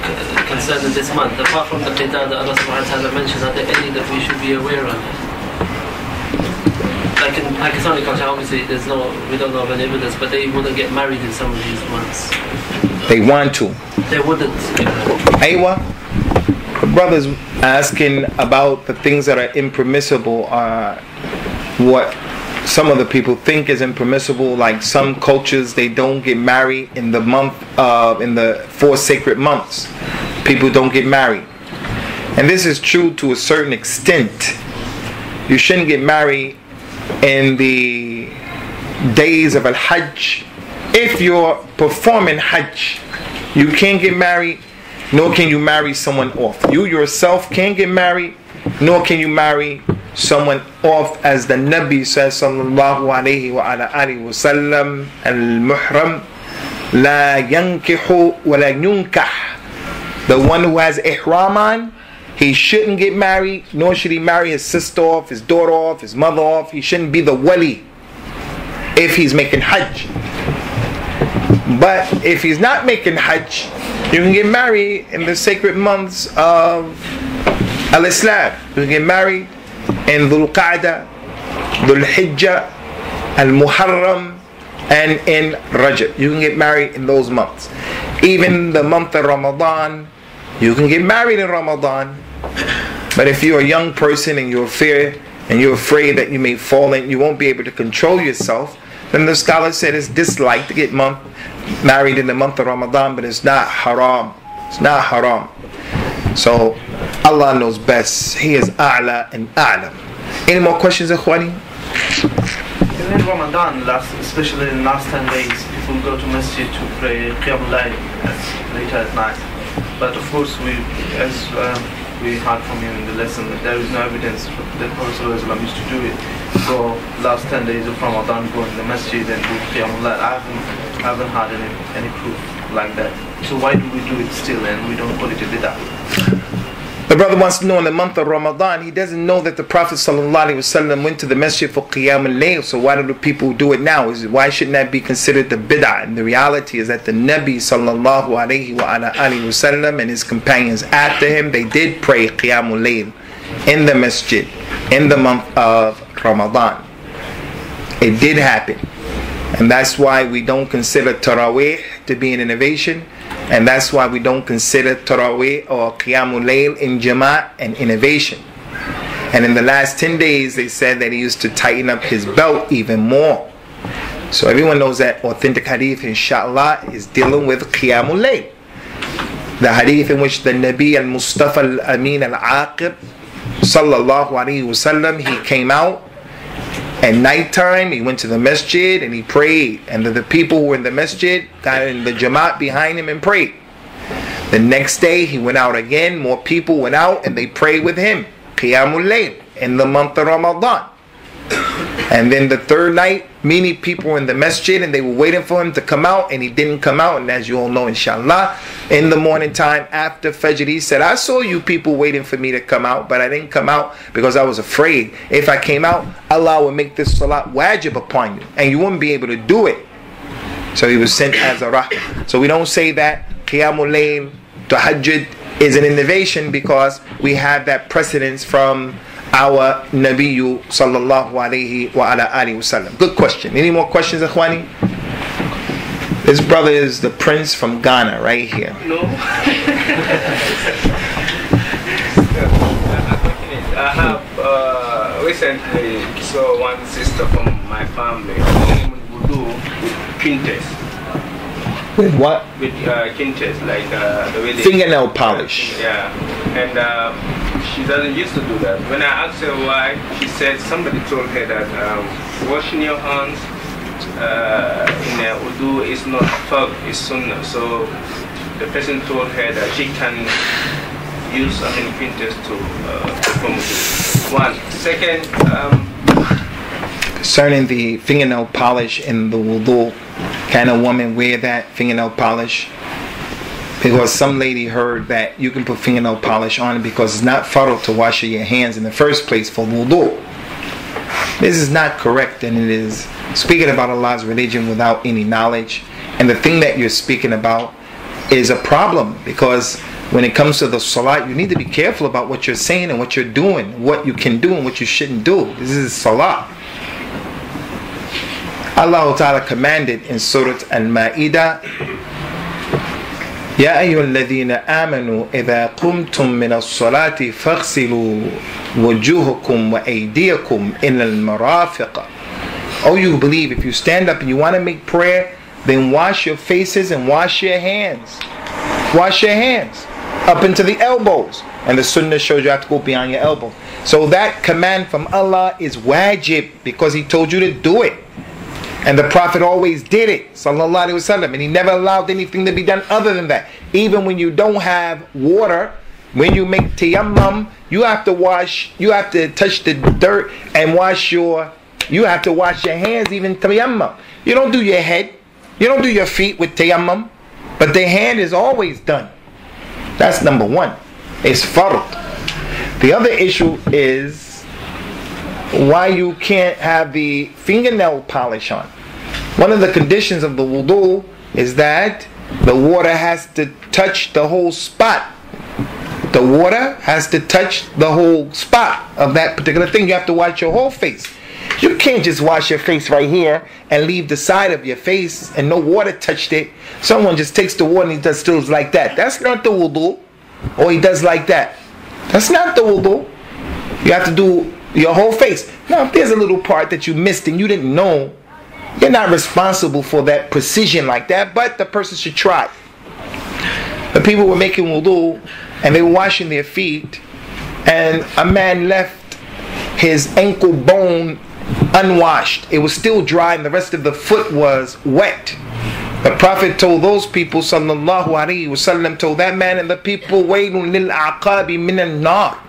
concerned in this month, apart from the qidah that Allah subhanahu wa ta'ala mentioned, are there any that we should be aware of? Like in Pakistani culture, obviously we don't know of any evidence, but they wouldn't get married in some of these months. They want to. They wouldn't. Aywa, the brother's asking about the things that are impermissible, what some of the people think is impermissible. Like some cultures, they don't get married in the month in the 4 sacred months. People don't get married, and this is true to a certain extent. You shouldn't get married in the days of al-Hajj. If you're performing Hajj, you can't get married, nor can you marry someone off. You yourself can't get married, nor can you marry someone off, as the Nabi says sallallahu alayhi wa ala alihi wa sallam, al-muhram la yankihu wa la yunkah. The one who has ihram on, he shouldn't get married, nor should he marry his sister off, his daughter off, his mother off. He shouldn't be the wali if he's making Hajj. But if he's not making Hajj, you can get married in the sacred months of Al-Islam. You can get married in Dhul Qa'dah, Dhul Hijjah, Al-Muharram, and in Rajab. You can get married in those months. Even the month of Ramadan, you can get married in Ramadan. But if you're a young person and you're afraid that you may fall in, you won't be able to control yourself, then the scholar said it's disliked to get married in the month of Ramadan, but it's not haram. It's not haram. So Allah knows best. He is A'la and A'lam. Any more questions, Ikhwani? In Ramadan, especially in the last 10 days, people go to Masjid to pray Qiyamul Layl later at night. But of course, as we heard from you in the lesson, that there is no evidence that Prophet ﷺ used to do it. So last 10 days of Ramadan, go in the Masjid and do Qiyamul Layl. I haven't heard any proof like that. So why do we do it still and we don't call it a bid'ah? The brother wants to know, in the month of Ramadan, he doesn't know that the Prophet ﷺ went to the Masjid for Qiyamul Layl. So why do the people do it now? Why shouldn't that be considered the bid'ah? And the reality is that the Nabi ﷺ and his companions after him, they did pray Qiyamul Layl in the Masjid in the month of Ramadan. It did happen. And that's why we don't consider Taraweeh to be an innovation. And that's why we don't consider Taraweeh or Qiyamul Layl in Jama'at an innovation. And in the last 10 days, they said that he used to tighten up his belt even more. So everyone knows that authentic hadith, inshallah, is dealing with Qiyamul Layl. The hadith in which the Nabi al-Mustafa al-Amin al-Aqib sallallahu alayhi wa sallam, he came out at nighttime, he went to the Masjid and he prayed, and the people who were in the Masjid got in the Jamaat behind him and prayed. The next day he went out again, more people went out and they prayed with him Qiyamul Layl in the month of Ramadan. And then the third night, many people were in the Masjid and they were waiting for him to come out, and he didn't come out. And as you all know, inshallah, in the morning time after Fajr, he said, I saw you people waiting for me to come out, but I didn't come out because I was afraid if I came out, Allah would make this salat wajib upon you and you wouldn't be able to do it. So he was sent as a rahmah. So we don't say that Qiyamul Layl, Tahajjud is an innovation, because we have that precedence from our Nabiyyu sallallahu alayhi wa ala alihi wa sallam. Good question. Any more questions, Ikhwani? This brother is the prince from Ghana, right here. No. I have recently saw one sister from my family who do kintes. With what? With kintes, like the way they fingernail polish. Yeah, and she doesn't used to do that. When I asked her why, she said somebody told her that washing your hands in wudu is not fard, it's sunnah. So the person told her that she can use kintes to perform wudu. One. Second, concerning the fingernail polish in the wudu, can a woman wear that fingernail polish? Because some lady heard that you can put fingernail polish on because it's not farl to wash your hands in the first place for wudu. This is not correct, and it is speaking about Allah's religion without any knowledge. And the thing that you're speaking about is a problem, because when it comes to the salat, you need to be careful about what you're saying and what you're doing, what you can do and what you shouldn't do. This is salat. Allah Ta'ala commanded in Surah Al-Ma'idah, يا أيها الذين آمنوا إذا قمتم من الصلاة فاغسلوا وجوهكم وأيديكم إلى المرافق. Oh, you believe, if you stand up and you want to make prayer, then wash your faces and wash your hands. Wash your hands up into the elbows. And the Sunnah shows you have to go beyond your elbow. So that command from Allah is wajib, because He told you to do it. And the Prophet always did it, sallallahu alaihi wasallam, and he never allowed anything to be done other than that. Even when you don't have water, when you make tayammum, you have to wash, you have to touch the dirt and you have to wash your hands, even tayammum. You don't do your head, you don't do your feet with tayammum, but the hand is always done. That's number one. It's fard. The other issue is why you can't have the fingernail polish on. One of the conditions of the wudu is that the water has to touch the whole spot. The water has to touch the whole spot of that particular thing. You have to wash your whole face. You can't just wash your face right here and leave the side of your face and no water touched it. Someone just takes the water and he does still like that. That's not the wudu. Or he does like that. That's not the wudu. You have to do your whole face. Now, if there's a little part that you missed and you didn't know, you're not responsible for that precision like that, but the person should try. The people were making wudu and they were washing their feet, and a man left his ankle bone unwashed. It was still dry and the rest of the foot was wet. The Prophet told those people, sallallahu alaihi wasallam, told that man and the people, waylun lil aqabi min an-nar.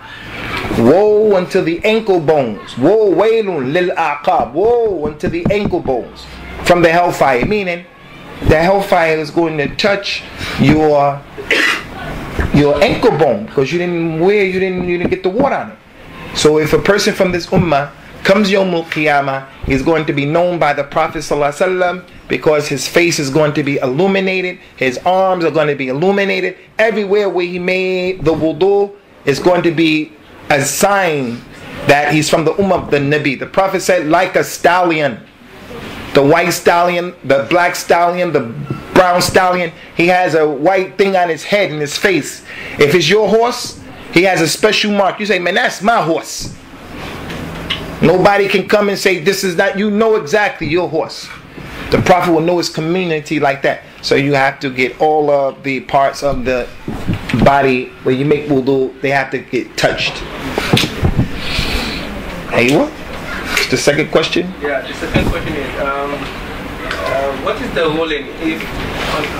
Woe unto the ankle bones. Woe, waylun lil aqab. Woe unto the ankle bones from the hellfire. Meaning, the hellfire is going to touch your ankle bone because you didn't get the water on it. So if a person from this ummah comes Yawmul Qiyamah, he's going to be known by the Prophet sallallahu alaihi wasallam because his face is going to be illuminated, his arms are going to be illuminated. Everywhere where he made the wudu is going to be a sign that he's from the ummah of the Nabi. The Prophet said, like a stallion, the white stallion, the black stallion, the brown stallion, he has a white thing on his head and his face. If it's your horse, he has a special mark. You say, man, that's my horse. Nobody can come and say, this is not, you know exactly your horse. The Prophet will know his community like that. So you have to get all of the parts of the body where you make wudu, they have to get touched. Aywa? The second question? Yeah, the second question is, what is the ruling if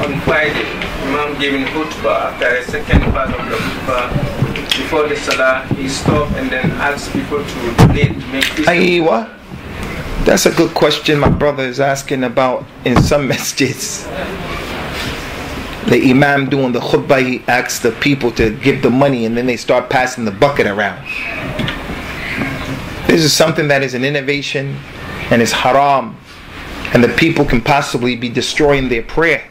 on Friday, Imam giving khutbah, after the second part of the khutbah, before the salah, he stopped and then asked people to donate, make this. Aywa? That's a good question my brother is asking about in some masjids. The imam doing the khutbah, he asks the people to give the money and then they start passing the bucket around. This is something that is an innovation and is haram, and the people can possibly be destroying their prayer.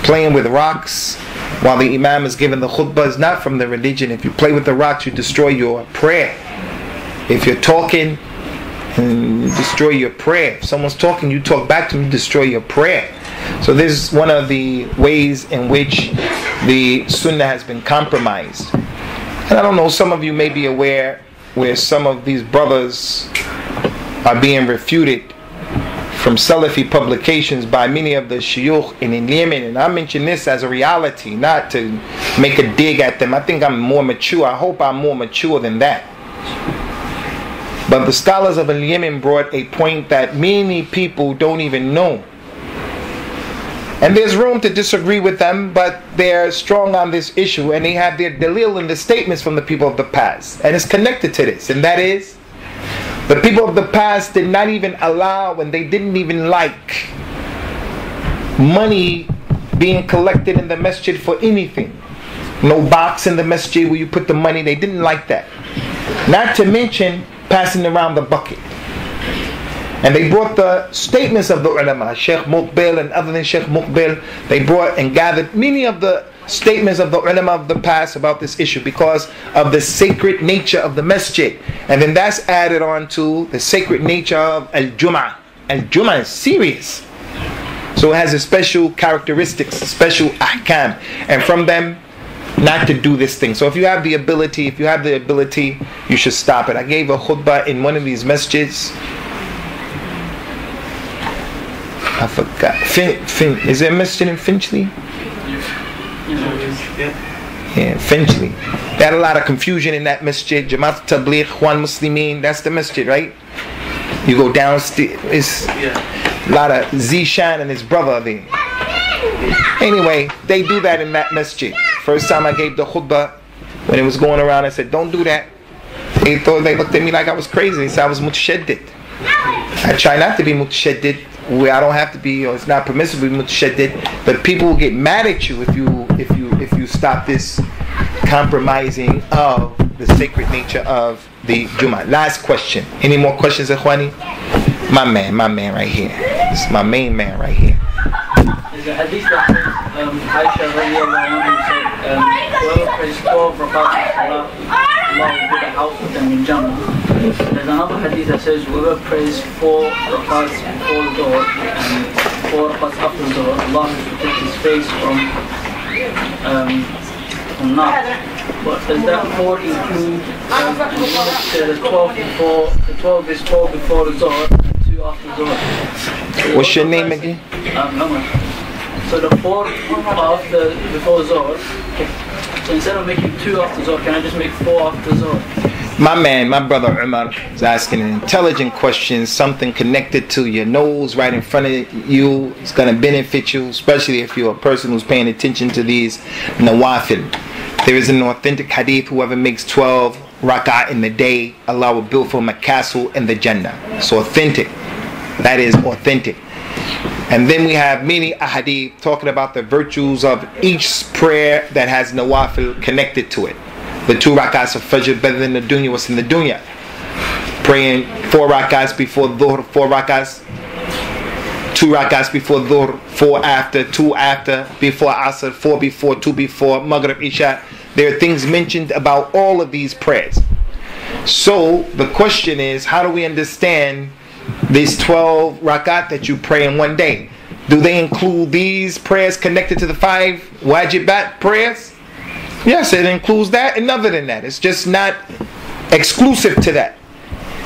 Playing with rocks while the imam is giving the khutbah is not from the religion. If you play with the rocks, you destroy your prayer. If you're talking, and you destroy your prayer. If someone's talking, you talk back to them, you destroy your prayer. So this is one of the ways in which the Sunnah has been compromised. And I don't know, some of you may be aware where some of these brothers are being refuted from Salafi publications by many of the shuyukh in Yemen. And I mention this as a reality, not to make a dig at them. I think I'm more mature. I hope I'm more mature than that. But the scholars of Yemen brought a point that many people don't even know. And there's room to disagree with them, but they're strong on this issue and they have their dalil in the statements from the people of the past. And it's connected to this, and that is, the people of the past did not even allow, and they didn't even like money being collected in the masjid for anything. No box in the masjid where you put the money. They didn't like that. Not to mention passing around the bucket. And they brought the statements of the ulama, Sheikh Muqbil and other than Sheikh Muqbil, they brought and gathered many of the statements of the ulama of the past about this issue because of the sacred nature of the masjid. And then that's added on to the sacred nature of Al-Jum'ah. Al-Jum'ah is serious. So it has a special characteristics, special ahkam. And from them, not to do this thing. So if you have the ability, you should stop it. I gave a khutbah in one of these masjids. I forgot. Is there a masjid in Finchley? Yeah, Finchley. They had a lot of confusion in that masjid. Jamaat Tabligh, Juan Muslimin, that's the masjid, right? You go downstairs, it's a lot of Zishan and his brother there. Anyway, they do that in that masjid. First time I gave the khutbah, when it was going around, I said, don't do that. They looked at me like I was crazy. They said I was mutashaddid. I try not to be mutashaddid, where I don't have to be, or it's not permissible to be mutashaddid, but people will get mad at you if you stop this compromising of the sacred nature of the Jummah. Last question. Any more questions, Ikhwani? My man right here. This is my main man right here. There's a hadith that Aisha radiallahu anha said, whoever prays 12 rakats of salah, Allah will put a house with them in Jannah. There's another hadith that says whoever prays 4 rakats before the door and 4 rakats after the door, Allah will protect his face from nar. But does that 4 include the 12 is 12 before the door and 2 after the door? What's your name again? Umar. So the 4 after before Zohar, so instead of making 2 after Zohar, can I just make 4 after Zohar? My man, my brother Umar is asking an intelligent question, something connected to your nose right in front of you. It's going to benefit you, especially if you're a person who's paying attention to these nawafil. There is an authentic hadith, whoever makes 12 rak'ah in the day, Allah will build for him a castle in the Jannah. It's authentic. That is authentic. And then we have many ahadith talking about the virtues of each prayer that has nawafil connected to it. The 2 rak'ahs of Fajr better than the dunya, what's in the dunya. Praying 4 rak'ahs before dhuhr, 4 rak'ahs, 2 rak'ahs before dhuhr, 4 after, 2 after, before asr, 4 before, 2 before, maghrib, isha. There are things mentioned about all of these prayers. So the question is, how do we understand these 12 rakat that you pray in one day? Do they include these prayers connected to the 5 wajibat prayers? Yes, it includes that and other than that. It's just not exclusive to that.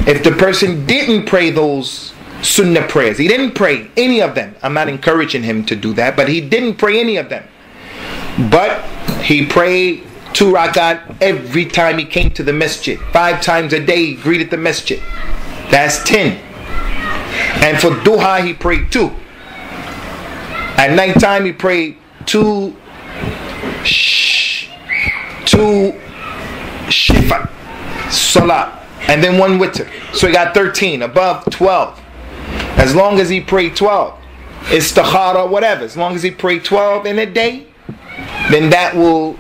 If the person didn't pray those sunnah prayers, he didn't pray any of them. I'm not encouraging him to do that, but he didn't pray any of them. But he prayed 2 rakat every time he came to the masjid. 5 times a day he greeted the masjid. That's 10. And for duha he prayed 2. At night time he prayed 2 shifa salah and then 1 witr. So he got 13, above 12. As long as he prayed 12, istikhara, whatever, as long as he prayed 12 in a day, then that will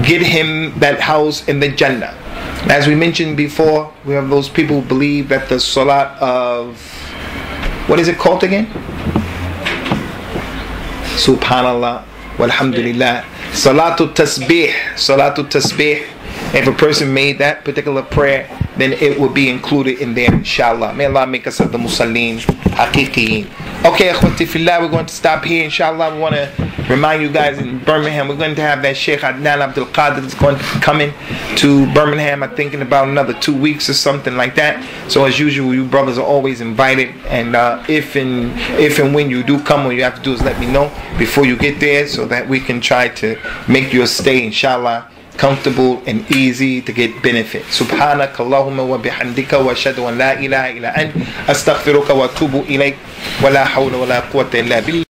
get him that house in the Jannah. As we mentioned before, we have those people who believe that the salat of, what is it called again? Subhanallah, walhamdulillah. Salatul tasbih. Salatul tasbih. If a person made that particular prayer, then it will be included in there, inshallah. May Allah make us of the musalleen, haqiqiyin. Okay, akhwati fillah, we're going to stop here, inshallah. We want to remind you guys in Birmingham, we're going to have that Sheikh Adnan Abdul Qadir that's going to come in to Birmingham, I think in about another 2 weeks or something like that. So as usual, you brothers are always invited, and if and when you do come, what you have to do is let me know before you get there, so that we can try to make your stay, inshallah, comfortable and easy to get benefit. Subhanak Allahumma wa bihamdika wa ashhadu an la ilaha illa ant astaghfiruka wa atubu ilayk wa la hawla wa la quwwata illa billah.